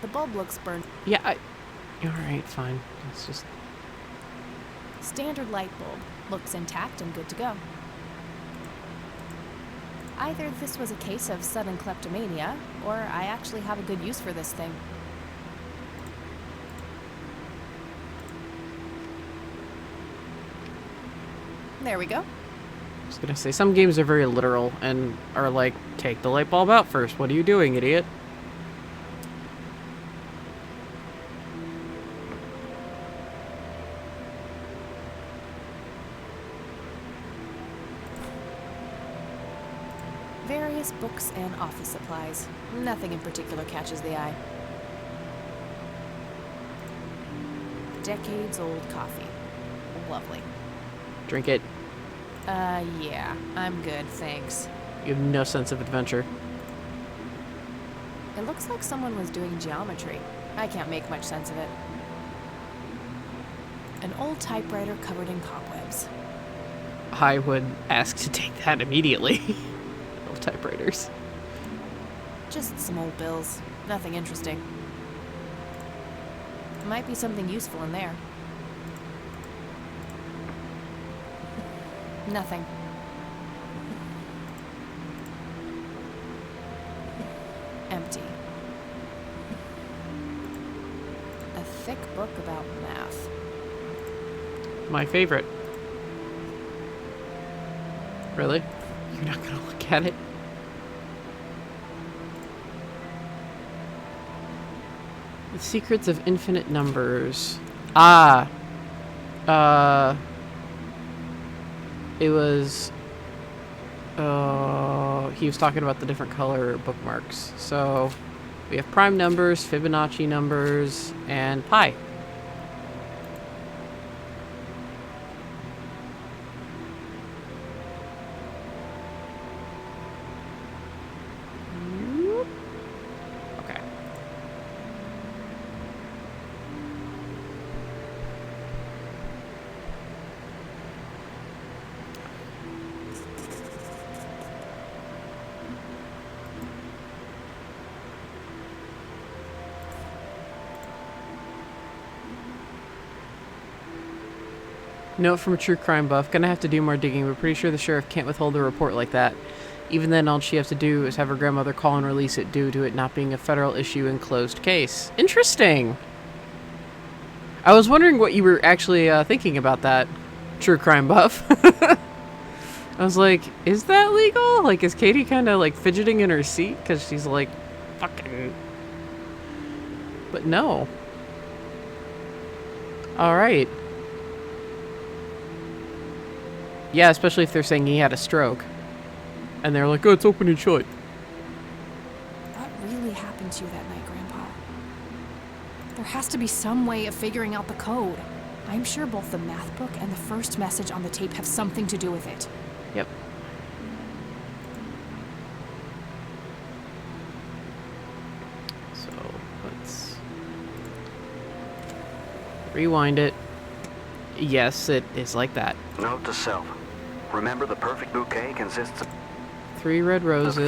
The bulb looks burned. Yeah, alright, fine. It's just... Standard light bulb. Looks intact and good to go. Either this was a case of sudden kleptomania, or I actually have a good use for this thing. There we go. I was gonna say, some games are very literal and are like, take the light bulb out first. What are you doing, idiot? Various books and office supplies. Nothing in particular catches the eye. Decades-old coffee. Lovely. Drink it. Yeah. I'm good, thanks. You have no sense of adventure. It looks like someone was doing geometry. I can't make much sense of it. An old typewriter covered in cobwebs. I would ask to take that immediately. Old typewriters. Just some old bills. Nothing interesting. Might be something useful in there. Nothing. Empty. A thick book about math. My favorite. Really? You're not gonna look at it? The Secrets of Infinite Numbers. Ah. It was... he was talking about the different color bookmarks. So, we have prime numbers, Fibonacci numbers, and pi. Okay. Note from a true crime buff. Gonna have to do more digging, but pretty sure the sheriff can't withhold a report like that. Even then, all she has to do is have her grandmother call and release it due to it not being a federal issue and closed case. Interesting! I was wondering what you were actually thinking about that, true crime buff. I was like, is that legal? Like, is Katie kind of like fidgeting in her seat? Because she's like, fucking... But no. Alright. Yeah, especially if they're saying he had a stroke. And they're like, oh, it's open and shut. What really happened to you that night, Grandpa? There has to be some way of figuring out the code. I'm sure both the math book and the first message on the tape have something to do with it. Yep. So, let's rewind it. Yes, it is like that. Note to self. Remember, the perfect bouquet consists of 3 red roses,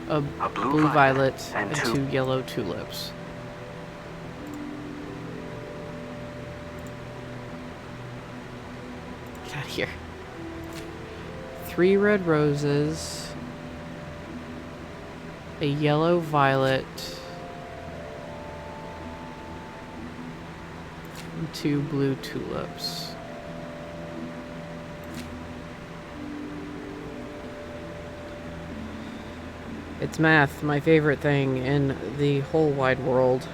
a blue violet, and 2 yellow tulips. Get out of here. 3 red roses, a yellow violet, and 2 blue tulips. It's math, my favorite thing in the whole wide world.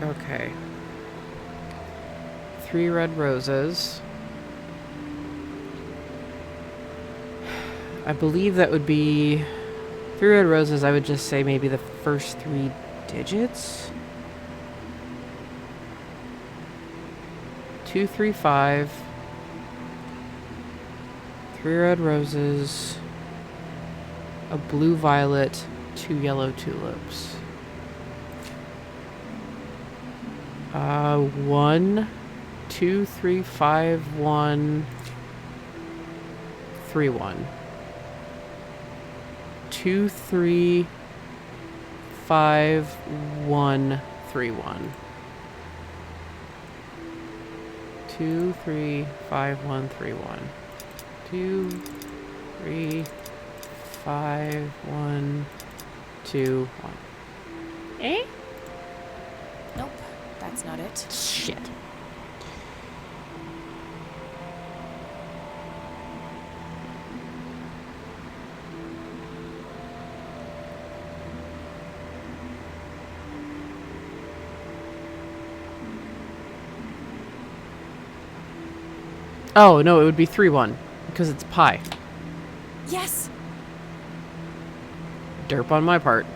Okay. 3 red roses. I believe that would be 3 red roses. I would just say maybe the first 3 digits. 2, 3, 5. 3 red roses. A blue violet. 2 yellow tulips. 1, 2, 3, 5, 1, 3, 1. 2, 3, 5, 1, 3, 1. 2, 3, 5, 1, 3, 1. 2, 3, 5, 1, 2, 1. Eh? Nope, that's not it. Shit. Oh, no, it would be 3-1 because it's pi. Yes! Derp on my part.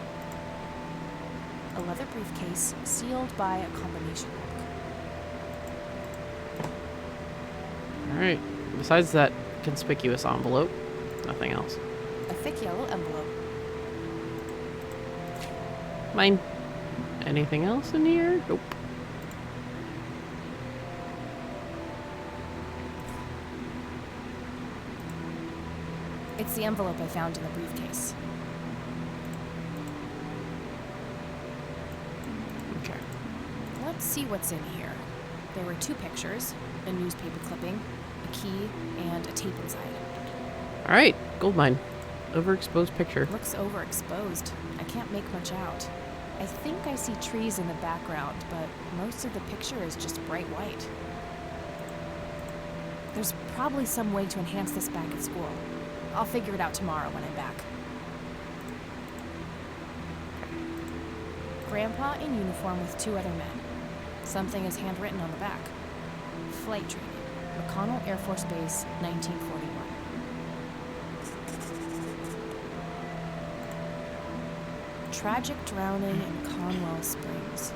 A leather briefcase sealed by a combination lock. Alright. Besides that conspicuous envelope, nothing else. A thick yellow envelope. Mine. Anything else in here? Nope. It's the envelope I found in the briefcase. Okay. Let's see what's in here. There were 2 pictures, a newspaper clipping, a key, and a tape inside. Alright. Gold mine. Overexposed picture. Looks overexposed. I can't make much out. I think I see trees in the background, but most of the picture is just bright white. There's probably some way to enhance this back at school. I'll figure it out tomorrow when I'm back. Grandpa in uniform with 2 other men. Something is handwritten on the back. Flight training. McConnell Air Force Base, 1941. Tragic drowning in Conwell Springs.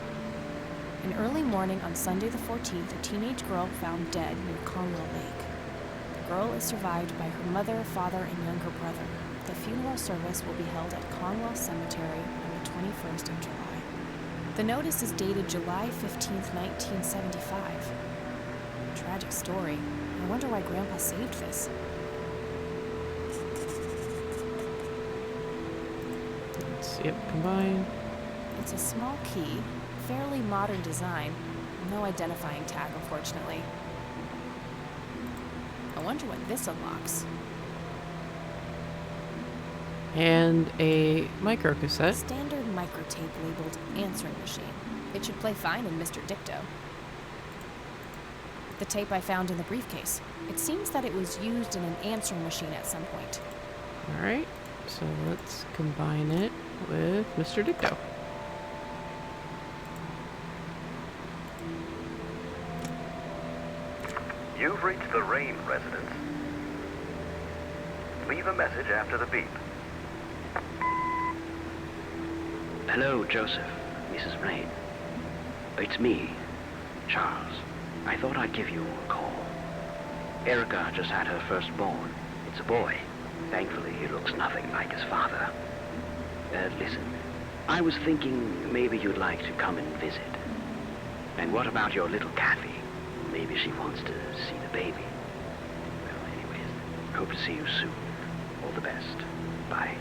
An early morning on Sunday the 14th, a teenage girl found dead near Conwell Lake. The girl is survived by her mother, father, and younger brother. The funeral service will be held at Conwell Cemetery on the 21st of July. The notice is dated July 15th, 1975. Tragic story. I wonder why Grandpa saved this. Let's see it combine. It's a small key, fairly modern design. No identifying tag, unfortunately. I wonder what this unlocks. And a micro cassette. Standard microtape labeled answering machine. It should play fine in Mr. Dicto. The tape I found in the briefcase. It seems that it was used in an answering machine at some point. Alright, so let's combine it with Mr. Dicto. You've reached the Rain residence. Leave a message after the beep. Hello, Joseph, Mrs. Rain. It's me, Charles. I thought I'd give you a call. Erica just had her firstborn. It's a boy. Thankfully, he looks nothing like his father. Listen, I was thinking maybe you'd like to come and visit. And what about your little Kathy? Maybe she wants to see the baby. Well, anyways, hope to see you soon. All the best. Bye.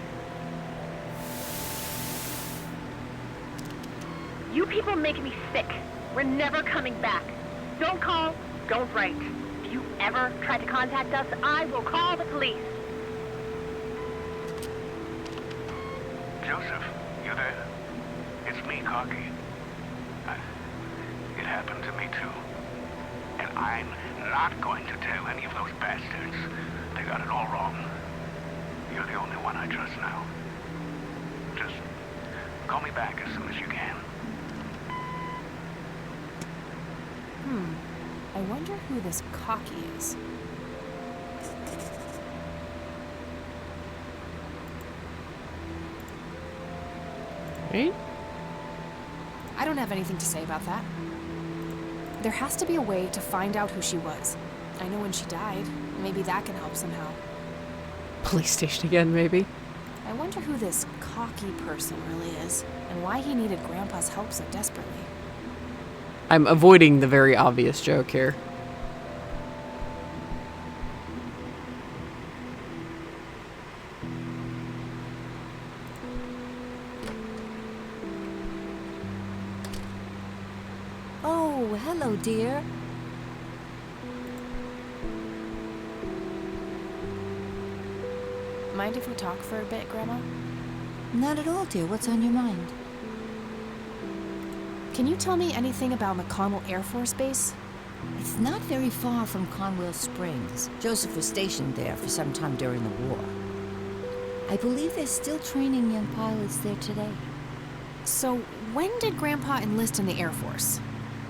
You people make me sick. We're never coming back. Don't call, don't write. If you ever try to contact us, I will call the police. Joseph, you there? It's me, Cocky. It happened to me too. And I'm not going to tell any of those bastards. They got it all wrong. You're the only one I trust now. Just call me back as soon as you can. I wonder who this Cocky is. Right? I don't have anything to say about that. There has to be a way to find out who she was. I know when she died. Maybe that can help somehow. Police station again, maybe. I wonder who this Cocky person really is, and why he needed Grandpa's help so desperately. I'm avoiding the very obvious joke here. Oh, hello, dear. Mind if we talk for a bit, Grandma? Not at all, dear. What's on your mind? Can you tell me anything about McConnell Air Force Base? It's not very far from Conwell Springs. Joseph was stationed there for some time during the war. I believe they're still training young pilots there today. So, when did Grandpa enlist in the Air Force?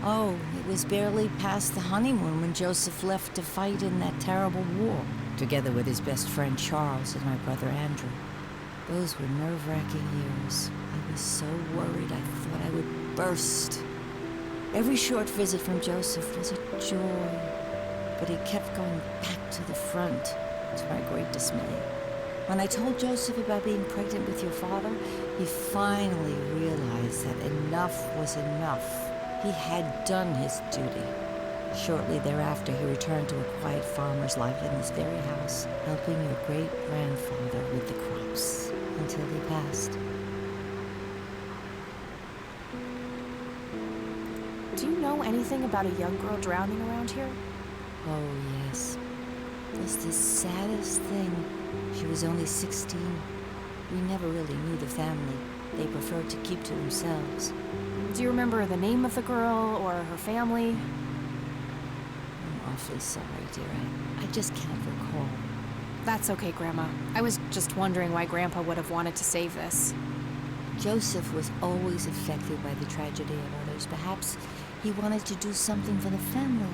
Oh, it was barely past the honeymoon when Joseph left to fight in that terrible war, together with his best friend Charles and my brother Andrew. Those were nerve-wracking years. I was so worried I thought I would burst. Every short visit from Joseph was a joy, but he kept going back to the front, to my great dismay. When I told Joseph about being pregnant with your father, he finally realized that enough was enough. He had done his duty. Shortly thereafter, he returned to a quiet farmer's life in this very house, helping your great-grandfather with the crops, until he passed. Do you know anything about a young girl drowning around here? Oh, yes. It was the saddest thing. She was only 16. We never really knew the family. they preferred to keep to themselves. Do you remember the name of the girl or her family? I'm awfully sorry, dear. I just can't recall. That's okay, Grandma. I was just wondering why Grandpa would have wanted to save this. Joseph was always affected by the tragedy of others. Perhaps he wanted to do something for the family.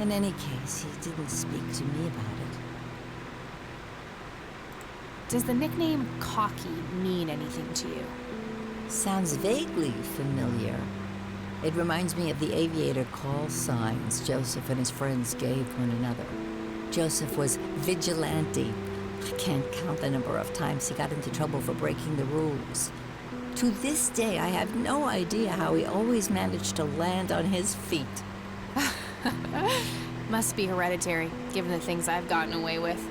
In any case, he didn't speak to me about it. Does the nickname Cocky mean anything to you? Sounds vaguely familiar. It reminds me of the aviator call signs Joseph and his friends gave one another. Joseph was vigilante. I can't count the number of times he got into trouble for breaking the rules. To this day, I have no idea how he always managed to land on his feet. Must be hereditary, given the things I've gotten away with.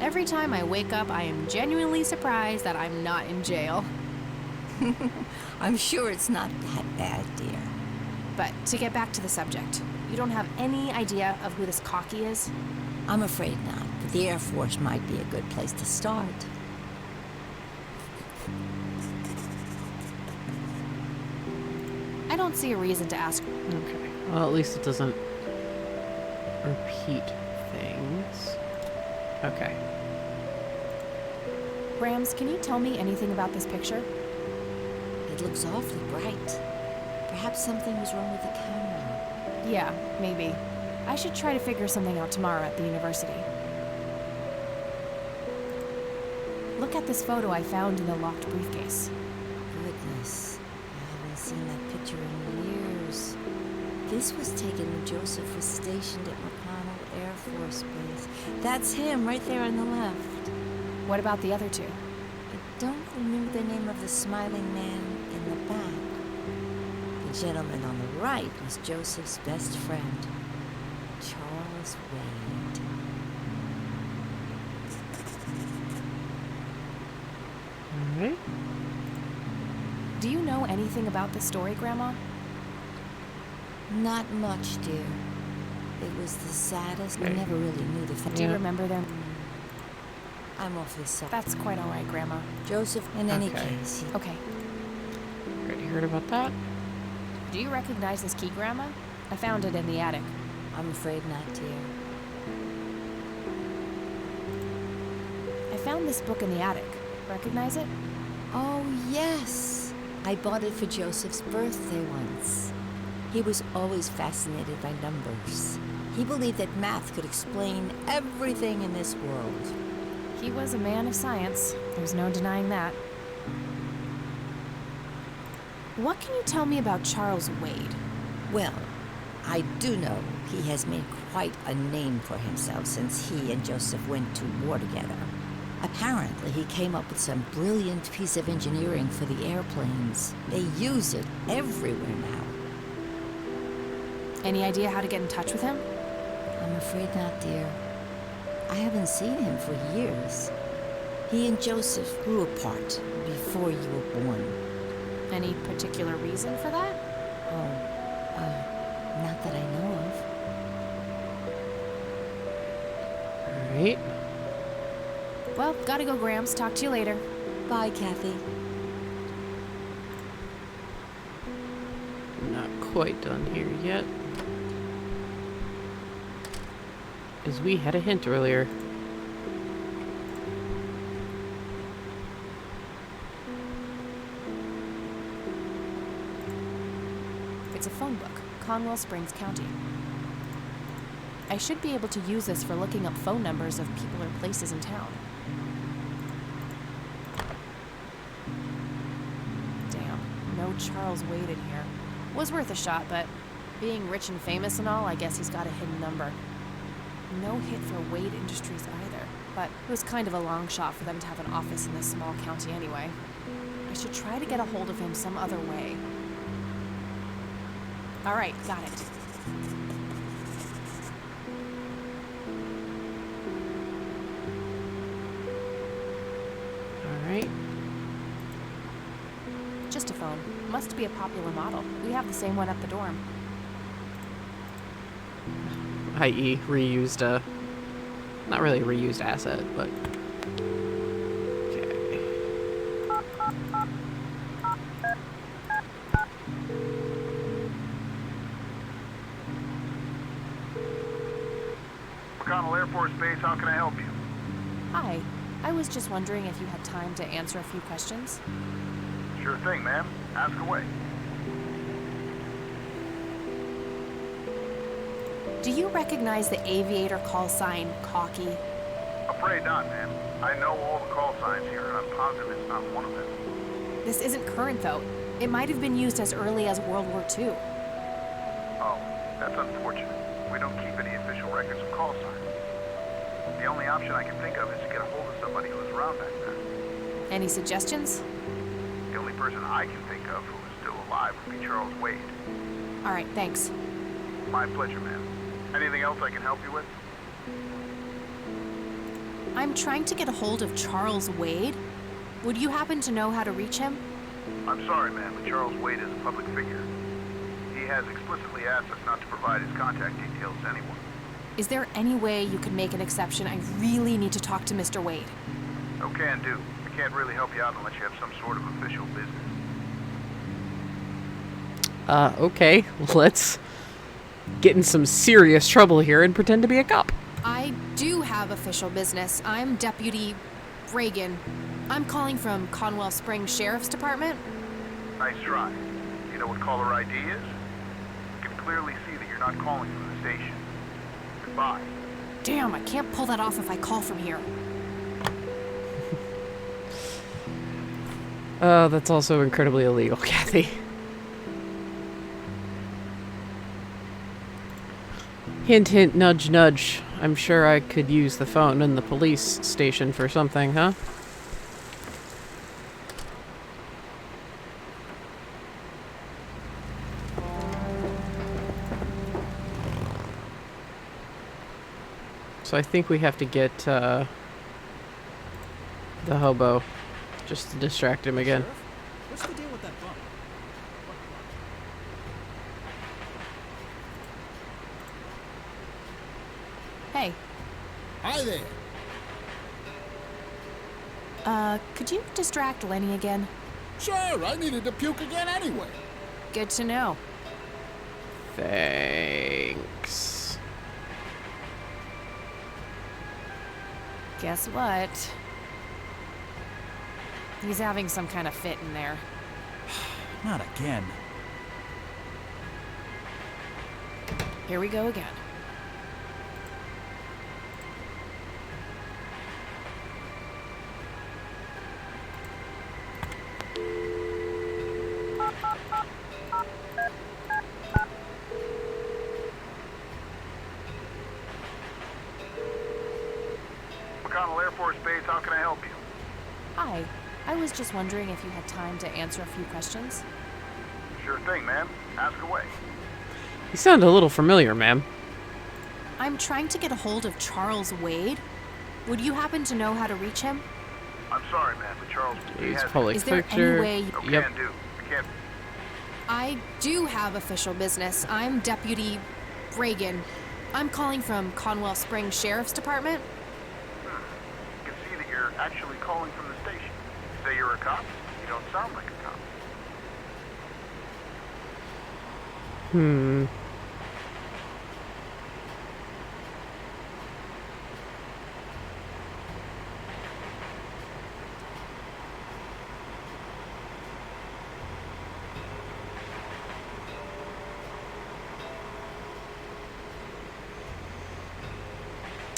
Every time I wake up, I am genuinely surprised that I'm not in jail. I'm sure it's not that bad, dear. But to get back to the subject, you don't have any idea of who this Cocky is? I'm afraid not, but the Air Force might be a good place to start. I don't see a reason to ask. Okay. Well, at least it doesn't repeat things. Okay. Rams, can you tell me anything about this picture? It looks awfully bright. Perhaps something was wrong with the camera. Yeah, maybe. I should try to figure something out tomorrow at the university. Look at this photo I found in the locked briefcase. Goodness, I haven't seen that picture in years. This was taken when Joseph was stationed at McConnell Air Force Base. That's him, right there on the left. What about the other two? I don't remember the name of the smiling man in the back. The gentleman on the right was Joseph's best friend, Charles Wade. Alright. Do you know anything about this story, Grandma? Not much, dear. It was the saddest. I never really knew the family. Do you remember them? I'm awfully sorry. That's quite all right, Grandma. Joseph, in any Okay. case, Okay. Already heard about that? Do you recognize this key, Grandma? I found it in the attic. I'm afraid not, dear. I found this book in the attic. Recognize it? Oh, yes. I bought it for Joseph's birthday once. He was always fascinated by numbers. He believed that math could explain everything in this world. He was a man of science. There's no denying that. What can you tell me about Charles Wade? Well, I do know he has made quite a name for himself since he and Joseph went to war together. Apparently, he came up with some brilliant piece of engineering for the airplanes. They use it everywhere now. Any idea how to get in touch with him? I'm afraid not, dear. I haven't seen him for years. He and Joseph grew apart before you were born. Any particular reason for that? Not that I know of. Alright. Well, gotta go, Grams. Talk to you later. Bye, Kathy. Not quite done here yet. Because we had a hint earlier. It's a phone book, Conwell Springs County. I should be able to use this for looking up phone numbers of people or places in town. Damn, no Charles Wade in here. Was worth a shot, but being rich and famous and all, I guess he's got a hidden number. No hit for Wade Industries either, but it was kind of a long shot for them to have an office in this small county anyway. I should try to get a hold of him some other way. All right, got it. Alright. Just a phone. Must be a popular model. We have the same one at the dorm. I.e. reused not really a reused asset, but okay. McConnell Air Force Base, how can I help you? Hi. I was just wondering if you had time to answer a few questions. Sure thing, ma'am. Ask away. Do you recognize the aviator call sign, Cocky? Afraid not, ma'am. I know all the call signs here, and I'm positive it's not one of them. This isn't current, though. It might have been used as early as World War II. Oh, that's unfortunate. We don't keep any official records of call signs. The only option I can think of is to get a hold of somebody who was around back then. Any suggestions? The only person I can think of who is still alive would be Charles Wade. All right, thanks. My pleasure, ma'am. Anything else I can help you with? I'm trying to get a hold of Charles Wade. Would you happen to know how to reach him? I'm sorry, ma'am, but Charles Wade is a public figure. He has explicitly asked us not to provide his contact details to anyone. Is there any way you could make an exception? I really need to talk to Mr. Wade. Oh, can do. I can't really help you out unless you have some sort of official business. Okay. Let's get in some serious trouble here and pretend to be a cop. I do have official business. I'm Deputy Reagan. I'm calling from Conwell Springs Sheriff's Department. Nice try. You know what caller ID is? You can clearly see that you're not calling from the station. Goodbye. Damn, I can't pull that off if I call from here. That's also incredibly illegal, Kathy. Hint, hint, nudge, nudge. I'm sure I could use the phone in the police station for something, huh? So I think we have to get, the hobo, just to distract him again. Sheriff? What's the deal with that bump? Hey, Hi there. could you distract Lenny again? Sure, I needed to puke again anyway. Good to know. Thanks. Guess what? He's having some kind of fit in there. Not again. Here we go again. McConnell Air Force Base, how can I help you? Hi. I was just wondering if you had time to answer a few questions. Sure thing, ma'am. Ask away. You sound a little familiar, ma'am. I'm trying to get a hold of Charles Wade. Would you happen to know how to reach him? I'm sorry, ma'am, but Charles, he He's has... public Is there picture. any way? No, Yep. can do. I can't... I do have official business. I'm Deputy Reagan. I'm calling from Conwell Springs Sheriff's Department. You can see that you're actually calling from the station. Say you're a cop, you don't sound like a cop.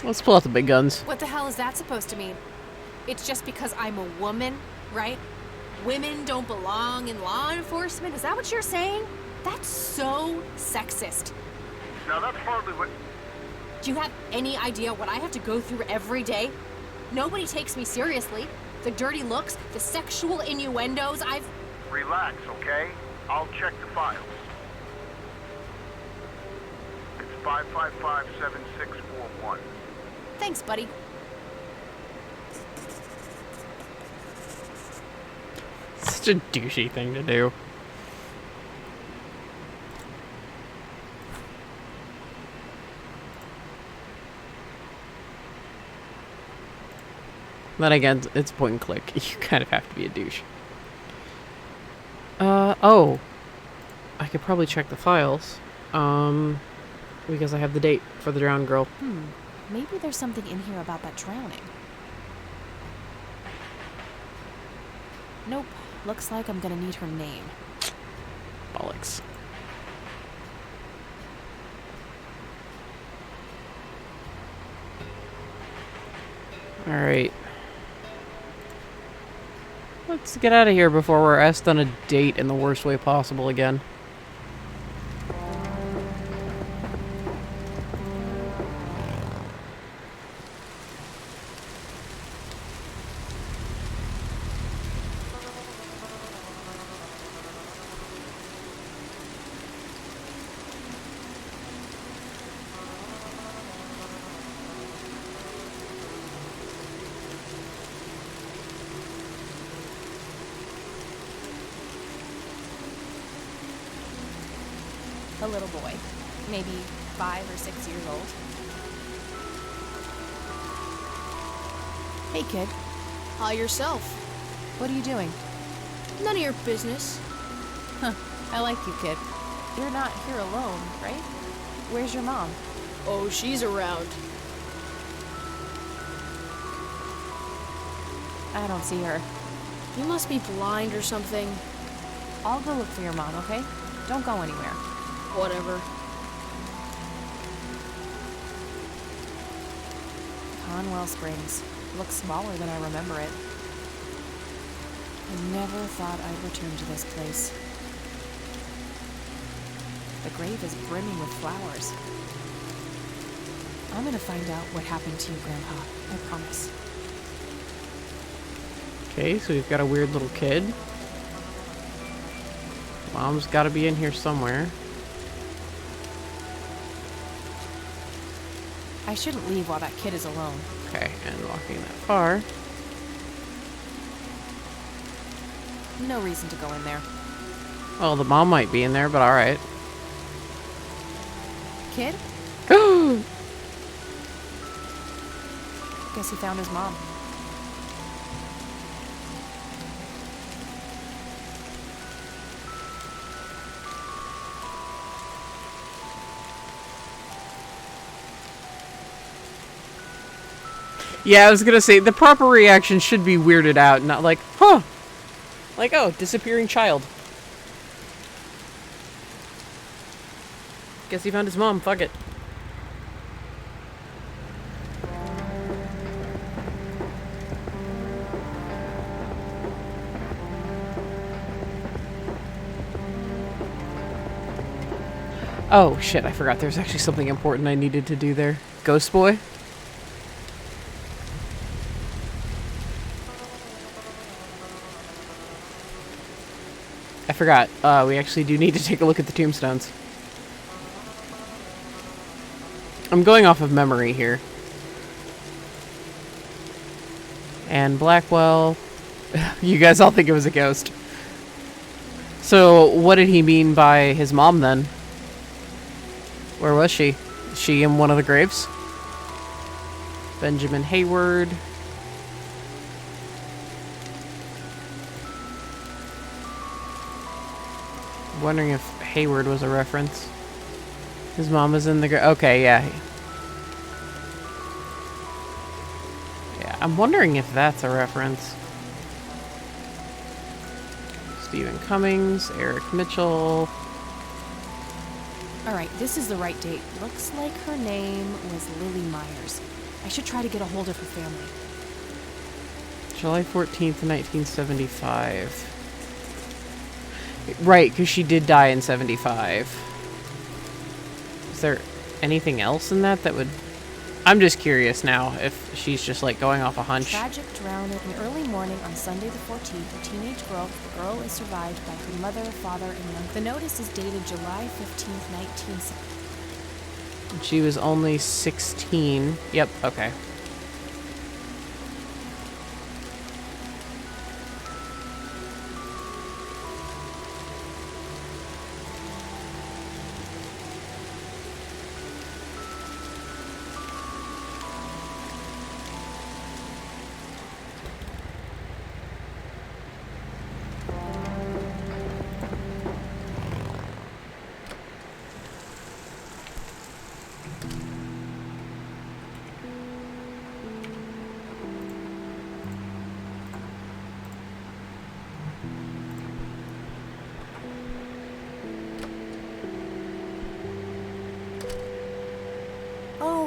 Let's pull out the big guns. What the hell is that supposed to mean? It's just because I'm a woman, right? Women don't belong in law enforcement? Is that what you're saying? That's so sexist. Now that's hardly what... Do you have any idea what I have to go through every day? Nobody takes me seriously. The dirty looks, the sexual innuendos, Relax, okay? I'll check the files. It's 555-7641. Thanks, buddy. Such a douchey thing to do. Then again, it's point and click. You kind of have to be a douche. Oh. I could probably check the files. Because I have the date for the drowned girl. Maybe there's something in here about that drowning. Nope. Looks like I'm gonna need her name. Bollocks. Alright. Let's get out of here before we're asked on a date in the worst way possible again. A little boy, maybe 5 or 6 years old. Hey, kid. Hi yourself. What are you doing? None of your business. Huh. I like you, kid. You're not here alone, right? Where's your mom? Oh, she's around. I don't see her. You must be blind or something. I'll go look for your mom, okay? Don't go anywhere. Whatever. Conwell Springs. Looks smaller than I remember it. I never thought I'd return to this place. The grave is brimming with flowers. I'm gonna find out what happened to you, Grandpa. I promise. Okay, so we've got a weird little kid. Mom's gotta be in here somewhere. I shouldn't leave while that kid is alone. Okay, and walking that far. No reason to go in there. Well, the mom might be in there, but alright. Kid? Guess he found his mom. Yeah, I was gonna say, the proper reaction should be weirded out, not like, huh! Like, oh, disappearing child. Guess he found his mom, fuck it. Oh, shit, I forgot there's actually something important I needed to do there. Ghost boy? I forgot. We actually do need to take a look at the tombstones. I'm going off of memory here. And Blackwell. You guys all think it was a ghost. So, what did he mean by his mom then? Where was she? Is she in one of the graves? Benjamin Hayward. Wondering if Hayward was a reference. His mom was in the grave. Okay, yeah. Yeah, I'm wondering if that's a reference. Stephen Cummings, Eric Mitchell. Alright, this is the right date. Looks like her name was Lily Myers. I should try to get a hold of her family. July 14th, 1975. Right, because she did die in 75. Is there anything else in that would... I'm just curious now if she's just like going off a hunch. Tragic drowning in early morning on Sunday the 14th. A teenage girl. The girl is survived by her mother, father, and young. The notice is dated July 15th, 1970. She was only 16. Yep, okay.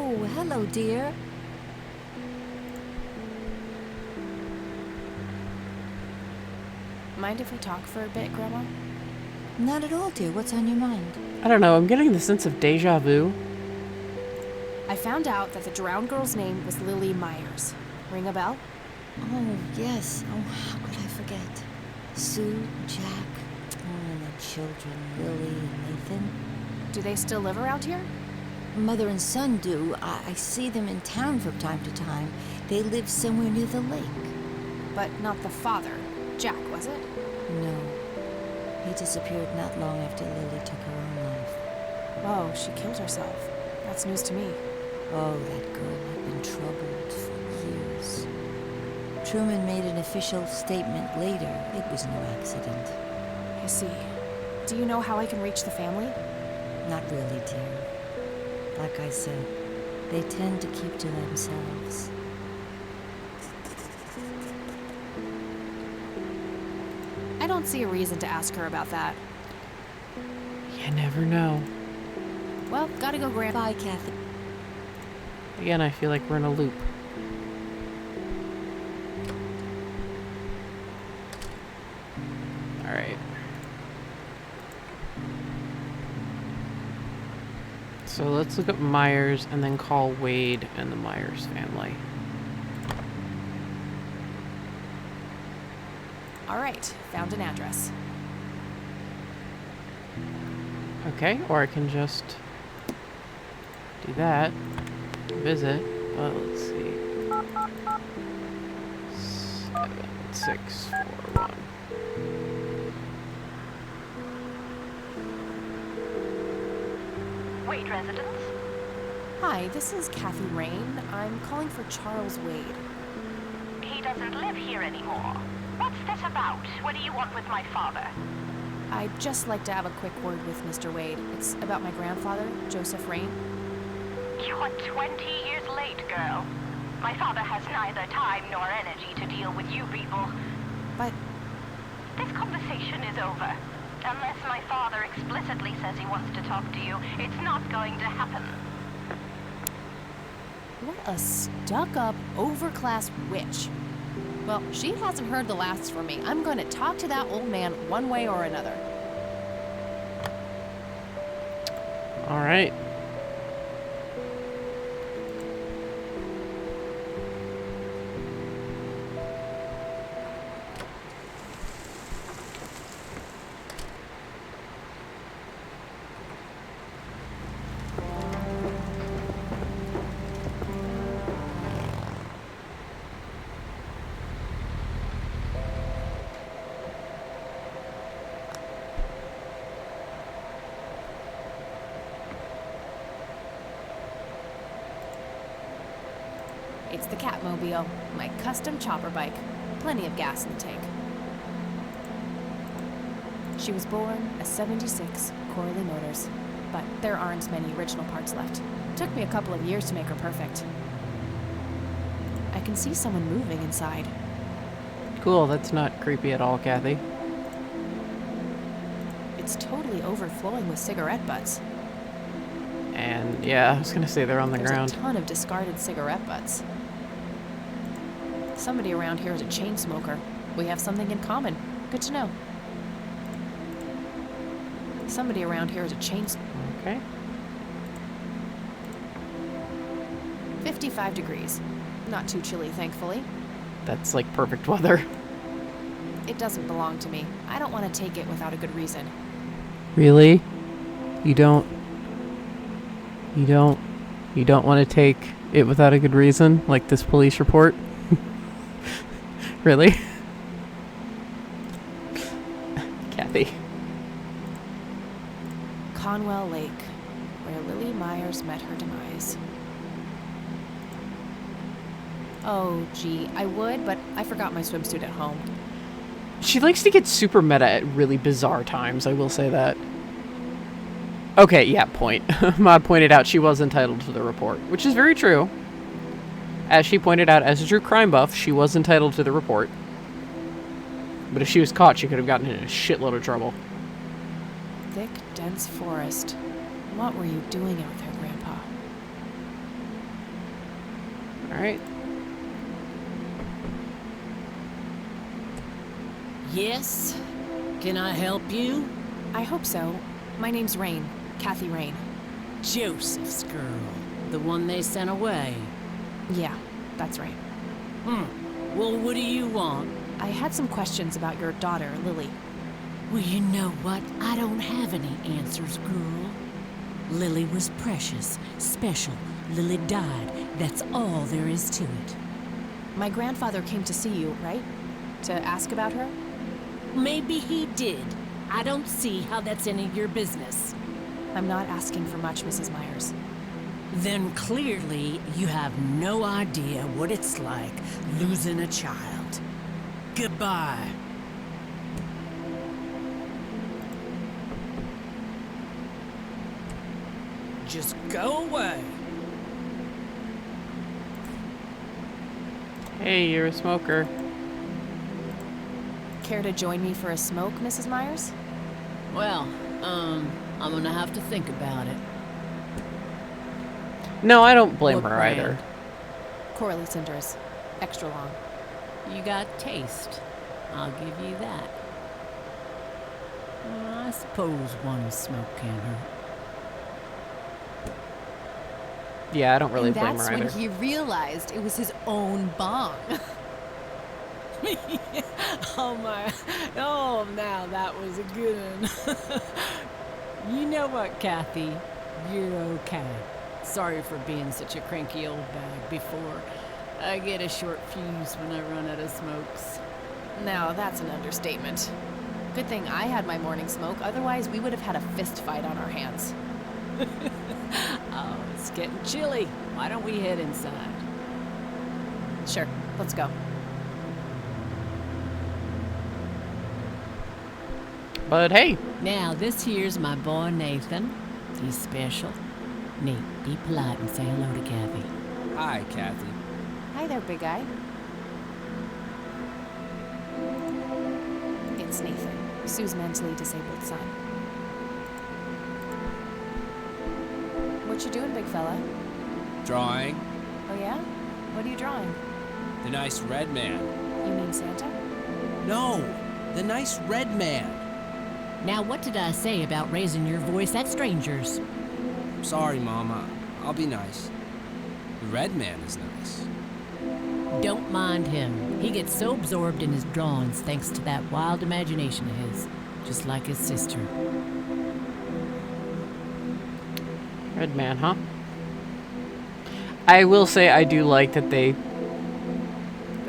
Oh, hello, dear. Mind if we talk for a bit, Grandma? Not at all, dear. What's on your mind? I don't know, I'm getting the sense of deja vu. I found out that the drowned girl's name was Lily Myers. Ring a bell? Oh, yes. Oh, how could I forget? Sue, Jack, and the children, Lily and Nathan. Do they still live around here? Mother and son do. I see them in town from time to time. They live somewhere near the lake. But not the father. Jack, was it? No. He disappeared not long after Lily took her own life. Oh, she killed herself. That's news to me. Oh, that girl had been troubled for years. Truman made an official statement later. It was no accident. I see. Do you know how I can reach the family? Not really, dear. Like I said, they tend to keep to themselves. I don't see a reason to ask her about that. You never know. Well, gotta go, Grandma. Bye, Kathy. Again, I feel like we're in a loop. Alright. So let's look up Myers and then call Wade and the Myers family. Alright, found an address. Okay, or I can just do that. Visit. Let's see. 7641. Wade residence? Hi, this is Kathy Rain. I'm calling for Charles Wade. He doesn't live here anymore. What's this about? What do you want with my father? I'd just like to have a quick word with Mr. Wade. It's about my grandfather, Joseph Rain. You're 20 years late, girl. My father has neither time nor energy to deal with you people. But this conversation is over. Unless my father explicitly says he wants to talk to you, it's not going to happen. what a stuck-up, overclass witch. Well, she hasn't heard the last from me. I'm going to talk to that old man one way or another. Alright. It's the Catmobile, my custom chopper bike. Plenty of gas in the tank. She was born a 76 Corley Motors, but there aren't many original parts left. Took me a couple of years to make her perfect. I can see someone moving inside. Cool, that's not creepy at all, Kathy. It's totally overflowing with cigarette butts. And yeah, I was gonna say they're on the There's ground. a ton of discarded cigarette butts. Somebody around here is a chain smoker. We have something in common. Good to know. Somebody around here is a chain. Okay. 55 degrees. Not too chilly, thankfully. That's like perfect weather. It doesn't belong to me. I don't want to take it without a good reason. Really? You don't want to take it without a good reason, like this police report? Really? Kathy. Conwell Lake, where Lily Myers met her demise. Oh, gee, I would, but I forgot my swimsuit at home. She likes to get super meta at really bizarre times, I will say that. Okay, yeah, point. Maud pointed out she was entitled to the report, which is very true. As she pointed out, as a true crime buff, she was entitled to the report. But if she was caught, she could have gotten in a shitload of trouble. Thick, dense forest. What were you doing out there, Grandpa? All right. Yes? Can I help you? I hope so. My name's Rain. Kathy Rain. Joseph's girl. The one they sent away. Yeah, that's right. Well, what do you want? I had some questions about your daughter, Lily. Well, you know what? I don't have any answers, girl. Lily was precious, special. Lily died. That's all there is to it. My grandfather came to see you, right? To ask about her? Maybe he did. I don't see how that's any of your business. I'm not asking for much, Mrs. Myers. Then clearly you have no idea what it's like losing a child. Goodbye. Just go away. Hey, you're a smoker. Care to join me for a smoke, Mrs. Myers? Well, I'm gonna have to think about it. No, I don't blame What her brand? either. Corley Cinders. Extra long. You got taste. I'll give you that. I suppose one smoke can hurt. Yeah, I don't really And blame that's her either. when he realized it was his own bong. Oh my. Oh, now that was a good one. You know what, Kathy? You're okay. Sorry for being such a cranky old bag before. I get a short fuse when I run out of smokes. Now, that's an understatement. Good thing I had my morning smoke, otherwise we would have had a fist fight on our hands. Oh, it's getting chilly. Why don't we head inside? Sure, let's go. But hey. Now, this here's my boy Nathan. He's special. Nate, be polite and say hello to Kathy. Hi, Kathy. Hi there, big guy. It's Nathan, Sue's mentally disabled son. What you doing, big fella? Drawing Oh yeah? What are you drawing? the nice red man. You mean Santa? No, the nice red man. Now, what did I say about raising your voice at strangers? Sorry, Mama. I'll be nice. The red man is nice. Don't mind him. He gets so absorbed in his drawings thanks to that wild imagination of his, just like his sister. Red man, huh? I will say I do like that they...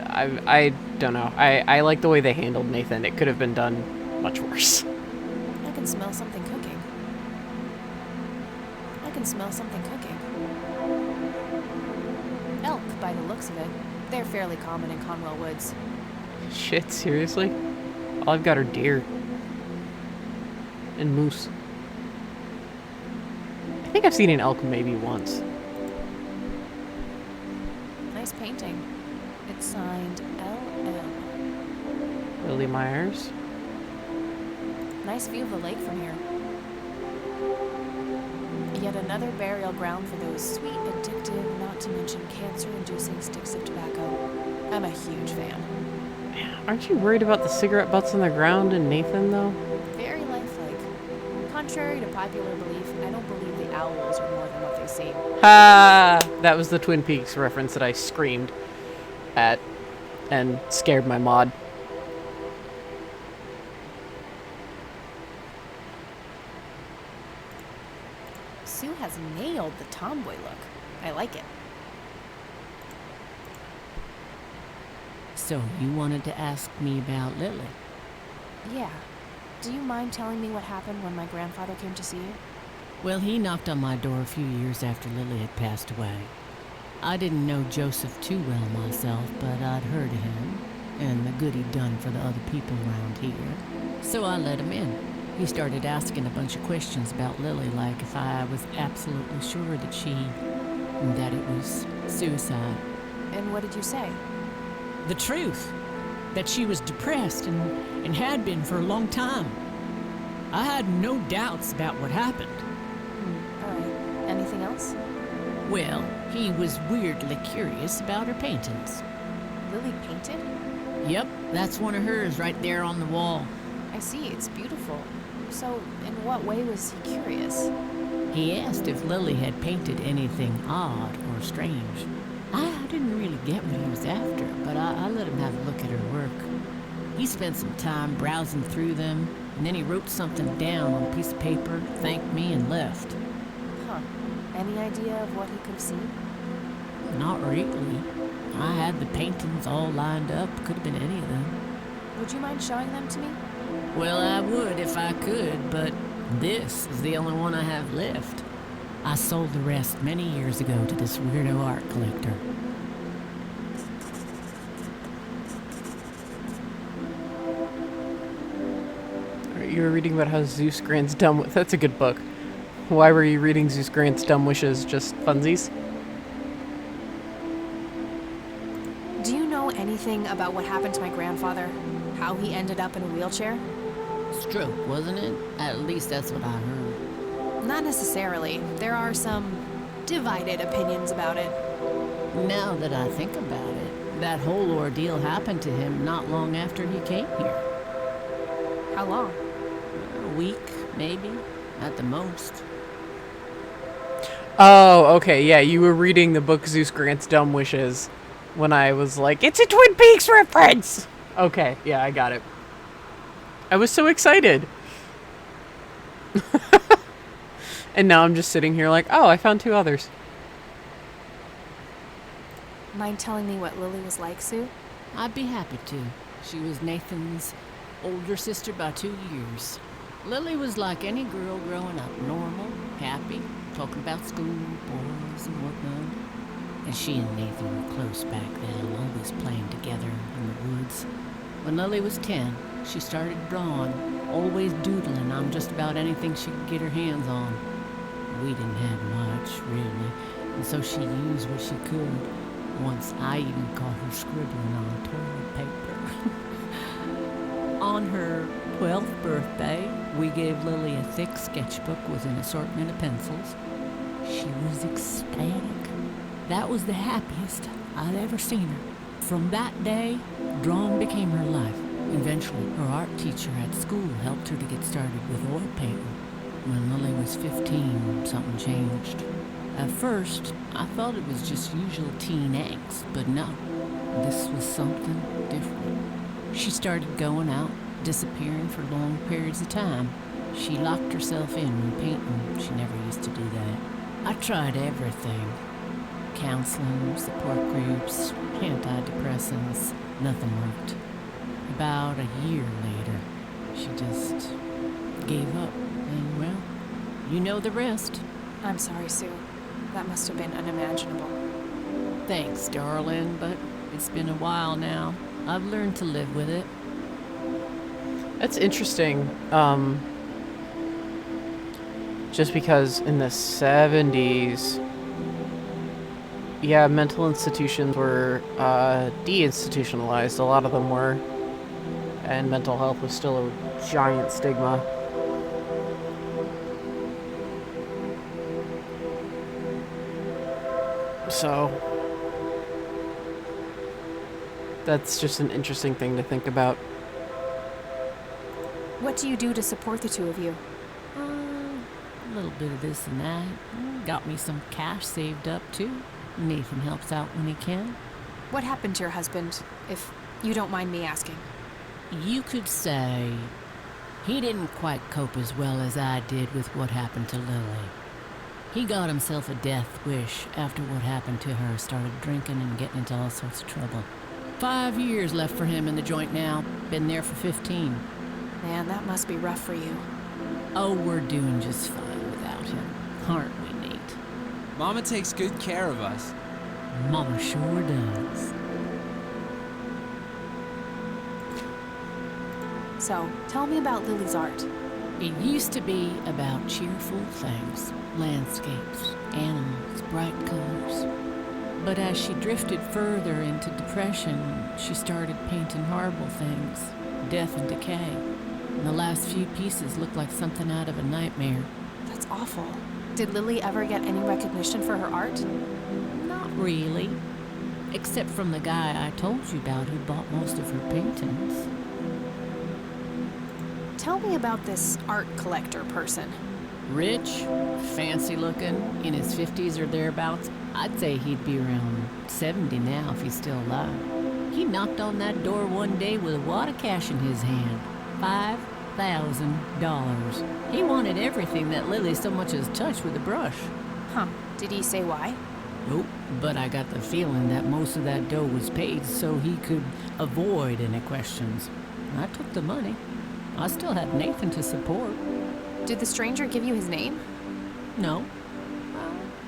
I don't know. I like the way they handled Nathan. It could have been done much worse. I can smell something cooking. I can smell something cooking. Elk, by the looks of it. They're fairly common in Conwell Woods. Shit, seriously? All I've got are deer. And moose. I think I've seen an elk maybe once. Nice painting. It's signed L.M. Lily Myers. Nice view of the lake from here. Yet another burial ground for those sweet, addictive, not to mention cancer-inducing sticks of tobacco. I'm a huge fan. Aren't you worried about the cigarette butts on the ground in Nathan, though? Very lifelike. Contrary to popular belief, I don't believe the owls are more than what they seem. Ha! That was the Twin Peaks reference that I screamed at and scared my mod. Sue has nailed the tomboy look. I like it. So, you wanted to ask me about Lily? Yeah. Do you mind telling me what happened when my grandfather came to see you? Well, he knocked on my door a few years after Lily had passed away. I didn't know Joseph too well myself, but I'd heard of him and the good he'd done for the other people around here. So I let him in. He started asking a bunch of questions about Lily, like if I was absolutely sure that it was suicide. And what did you say? The truth. That she was depressed and had been for a long time. I had no doubts about what happened. All right. Anything else? Well, he was weirdly curious about her paintings. Lily painted? Yep, that's one of hers right there on the wall. I see, it's beautiful. So, in what way was he curious? He asked if Lily had painted anything odd or strange. I didn't really get what he was after, but I let him have a look at her work. He spent some time browsing through them, and then he wrote something down on a piece of paper, thanked me, and left. Huh. Any idea of what he could have seen? Not really. I had the paintings all lined up. Could have been any of them. Would you mind showing them to me? Well, I would if I could, but this is the only one I have left. I sold the rest many years ago to this weirdo art collector. You were reading about how Zeus grants dumb... That's a good book. Why were you reading Zeus grants dumb wishes? Just funsies? Do you know anything about what happened to my grandfather? How he ended up in a wheelchair? Stroke, wasn't it? At least that's what I heard. Not necessarily. There are some divided opinions about it. Now that I think about it, that whole ordeal happened to him not long after he came here. How long? A week, maybe, at the most. Oh, okay, yeah, you were reading the book Zeus Grants Dumb Wishes when I was like, it's a Twin Peaks reference! Okay, yeah, I got it. I was so excited. And now I'm just sitting here like, oh, I found 2 others. Mind telling me what Lily was like, Sue? I'd be happy to. She was Nathan's older sister by 2 years. Lily was like any girl growing up, normal, happy, talking about school, boys, and whatnot. And she and Nathan were close back then, always playing together in the woods. When Lily was 10, she started drawing, always doodling on just about anything she could get her hands on. We didn't have much, really, and so she used what she could. Once I even caught her scribbling on toilet paper. On her 12th birthday, we gave Lily a thick sketchbook with an assortment of pencils. She was ecstatic. That was the happiest I'd ever seen her. From that day, drawing became her life. Eventually, her art teacher at school helped her to get started with oil painting. When Lily was 15, something changed. At first, I thought it was just usual teen angst, but no, this was something different. She started going out, disappearing for long periods of time. She locked herself in when painting. She never used to do that. I tried everything. Counseling, support groups, antidepressants. Nothing worked. About a year later, she just gave up. And, well, you know the rest. I'm sorry, Sue. That must have been unimaginable. Thanks, darling, but it's been a while now. I've learned to live with it. That's interesting. Just because in the 70s, yeah, mental institutions were deinstitutionalized. A lot of them were. And mental health was still a giant stigma. So, that's just an interesting thing to think about. What do you do to support the 2 of you? A little bit of this and that. Got me some cash saved up, too. Nathan helps out when he can. What happened to your husband, if you don't mind me asking? You could say he didn't quite cope as well as I did with what happened to Lily. He got himself a death wish after what happened to her, started drinking and getting into all sorts of trouble. 5 years left for him in the joint now. Been there for 15. Man, that must be rough for you. Oh, we're doing just fine without him, aren't we, Nate? Mama takes good care of us. Mama sure does. So, tell me about Lily's art. It used to be about cheerful things, landscapes, animals, bright colors. But as she drifted further into depression, she started painting horrible things, death and decay. And the last few pieces looked like something out of a nightmare. That's awful. Did Lily ever get any recognition for her art? Not really. Except from the guy I told you about who bought most of her paintings. Tell me about this art collector person. Rich, fancy looking, in his 50s or thereabouts. I'd say he'd be around 70 now if he's still alive. He knocked on that door one day with a wad of cash in his hand. $5,000. He wanted everything that Lily so much as touched with a brush. Huh. Did he say why? Nope, but I got the feeling that most of that dough was paid so he could avoid any questions. I took the money. I still had Nathan to support. Did the stranger give you his name? No.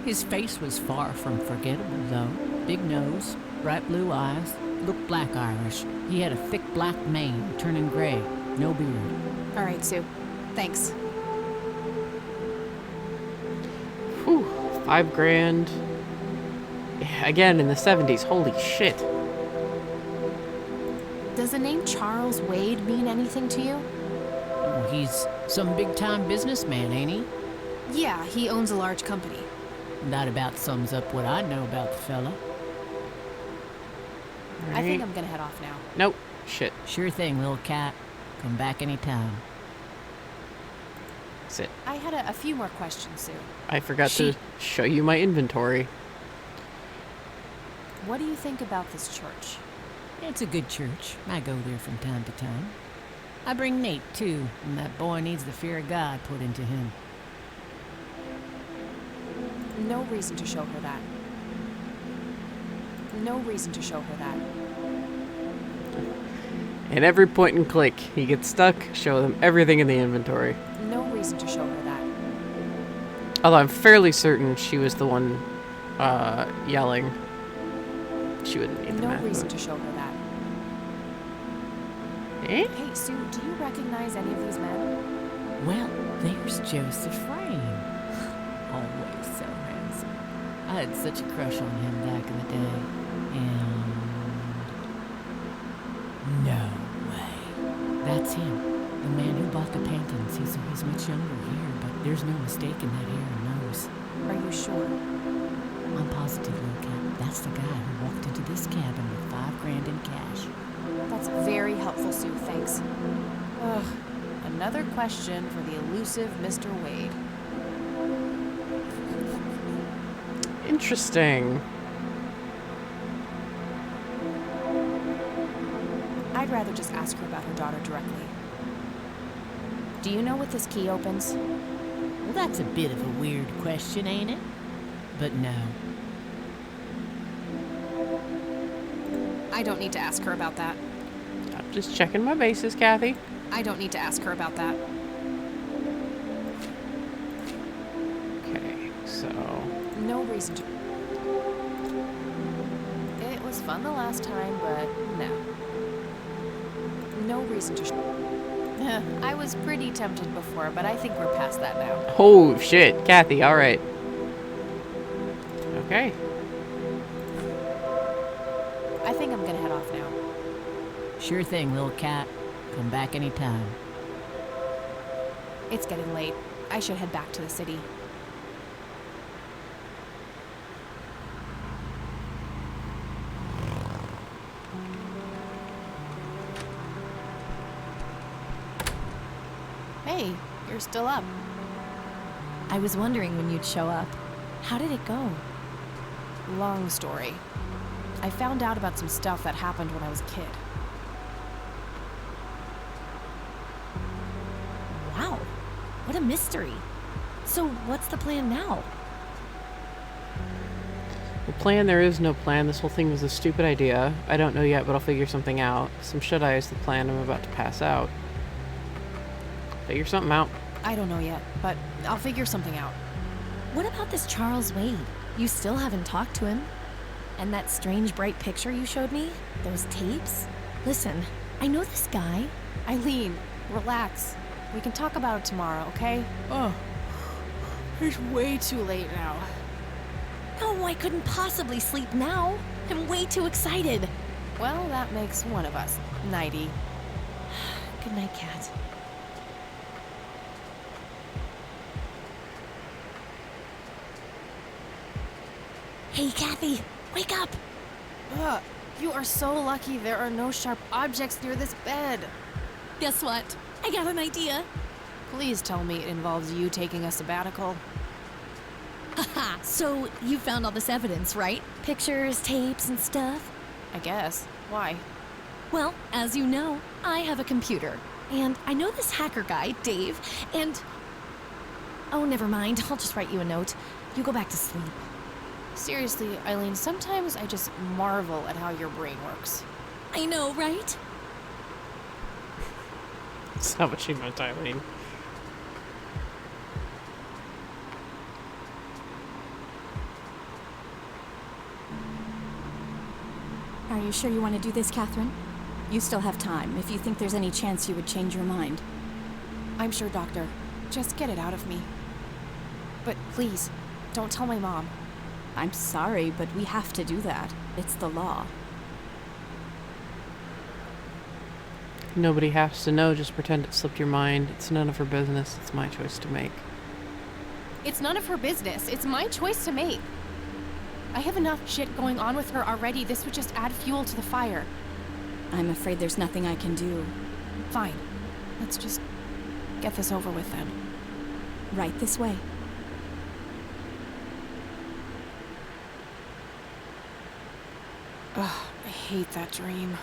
His face was far from forgettable, though. Big nose, bright blue eyes, looked black Irish. He had a thick black mane, turning gray, no beard. All right, Sue. Thanks. Whew, $5,000. Again, in the 70s. Holy shit. Does the name Charles Wade mean anything to you? Oh, he's some big-time businessman, ain't he? Yeah, he owns a large company. That about sums up what I know about the fella. I think I'm gonna head off now. Nope. Shit. Sure thing, little cat. Come back anytime. Sit. I had a few more questions, Sue. I forgot to show you my inventory. What do you think about this church? It's a good church. I go there from time to time. I bring Nate, too, and that boy needs the fear of God put into him. No reason to show her that. No reason to show her that. And every point and click, he gets stuck, show them everything in the inventory. No reason to show her that. Although I'm fairly certain she was the one yelling. She wouldn't need the No math reason book. to show her that. Eh? Hey, Sue, do you recognize any of these men? Well, there's Joseph Rain. Always so handsome. I had such a crush on him back in the day. And... no way. That's him. The man who bought the paintings. He's much younger here, but there's no mistaking that hair and nose. Are you sure? I'm positive, little cat. That's the guy who walked into this cabin with $5,000 in cash. That's very helpful, Sue. Thanks. Ugh. Another question for the elusive Mr. Wade. Interesting. I'd rather just ask her about her daughter directly. Do you know what this key opens? Well, that's a bit of a weird question, ain't it? But no. I don't need to ask her about that. I'm just checking my bases, Kathy. I don't need to ask her about that. Okay, so... No reason to. It was fun the last time, but no. No reason to. I was pretty tempted before, but I think we're past that now. Oh, shit. Kathy, alright. Okay. I think I'm gonna head off now. Sure thing, little cat. Come back anytime. It's getting late. I should head back to the city. Hey, you're still up. I was wondering when you'd show up. How did it go? Long story. I found out about some stuff that happened when I was a kid. Wow, what a mystery. So what's the plan now? The plan, there is no plan. This whole thing was a stupid idea. I don't know yet, but I'll figure something out. Some shut-eye is the plan. I'm about to pass out. Figure something out. I don't know yet, but I'll figure something out. What about this Charles Wade? You still haven't talked to him. And that strange bright picture you showed me? Those tapes? Listen, I know this guy. Eileen, relax. We can talk about it tomorrow, okay? Oh, it's way too late now. No, I couldn't possibly sleep now. I'm way too excited. Well, that makes one of us. Nighty. Good night, Kat. Hey, Kathy, wake up! Ugh, you are so lucky there are no sharp objects near this bed. Guess what? I got an idea. Please tell me it involves you taking a sabbatical. Haha, so you found all this evidence, right? Pictures, tapes, and stuff? I guess. Why? Well, as you know, I have a computer. And I know this hacker guy, Dave, and... Oh, never mind. I'll just write you a note. You go back to sleep. Seriously, Eileen, sometimes I just marvel at how your brain works. I know, right? That's not what she meant, Eileen. Are you sure you want to do this, Catherine? You still have time, if you think there's any chance you would change your mind. I'm sure, Doctor. Just get it out of me. But please, don't tell my mom. I'm sorry, but we have to do that. It's the law. Nobody has to know. Just pretend it slipped your mind. It's none of her business. It's my choice to make. It's none of her business. It's my choice to make. I have enough shit going on with her already. This would just add fuel to the fire. I'm afraid there's nothing I can do. Fine. Let's just get this over with then. Right this way. Ugh, I hate that dream.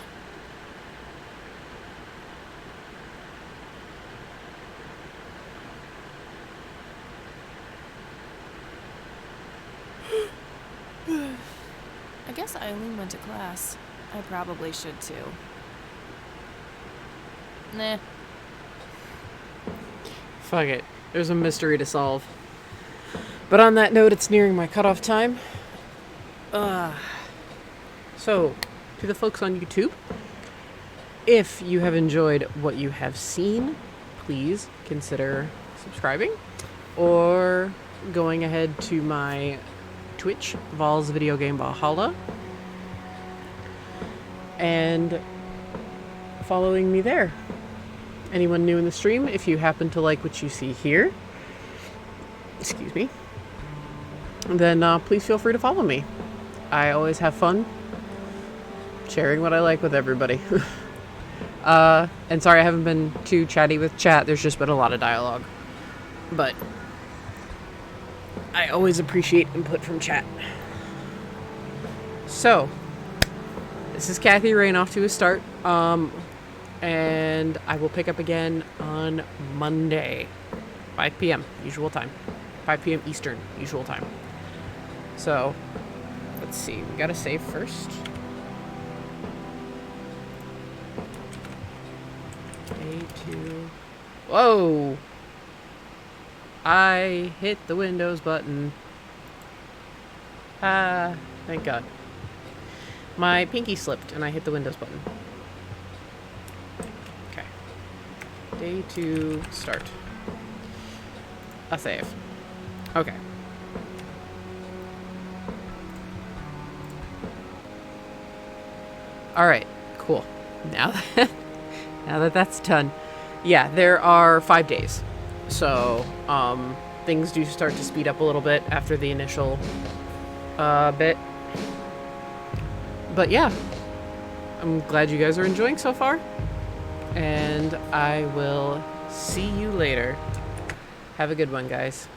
I guess Eileen went to class. I probably should too. Nah. Fuck it. There's a mystery to solve. But on that note, it's nearing my cutoff time. So, to the folks on YouTube, if you have enjoyed what you have seen, please consider subscribing or going ahead to my Twitch, Val's Video Game Valhalla, and following me there. Anyone new in the stream, if you happen to like what you see here, excuse me, then please feel free to follow me. I always have fun sharing what I like with everybody. And sorry I haven't been too chatty with chat. There's just been a lot of dialogue. But I always appreciate input from chat. So, this is Kathy Rain off to a start. And I will pick up again on Monday, 5 p.m. usual time. 5 p.m. Eastern usual time. So, let's see. We gotta save first. A2. Whoa! I hit the Windows button. Thank God. My pinky slipped and I hit the Windows button. Okay. Day 2, start. A save. Okay. Alright, cool. Now that that's done. Yeah, there are 5 days. So, things do start to speed up a little bit after the initial bit. But yeah, I'm glad you guys are enjoying so far. And I will see you later. Have a good one, guys.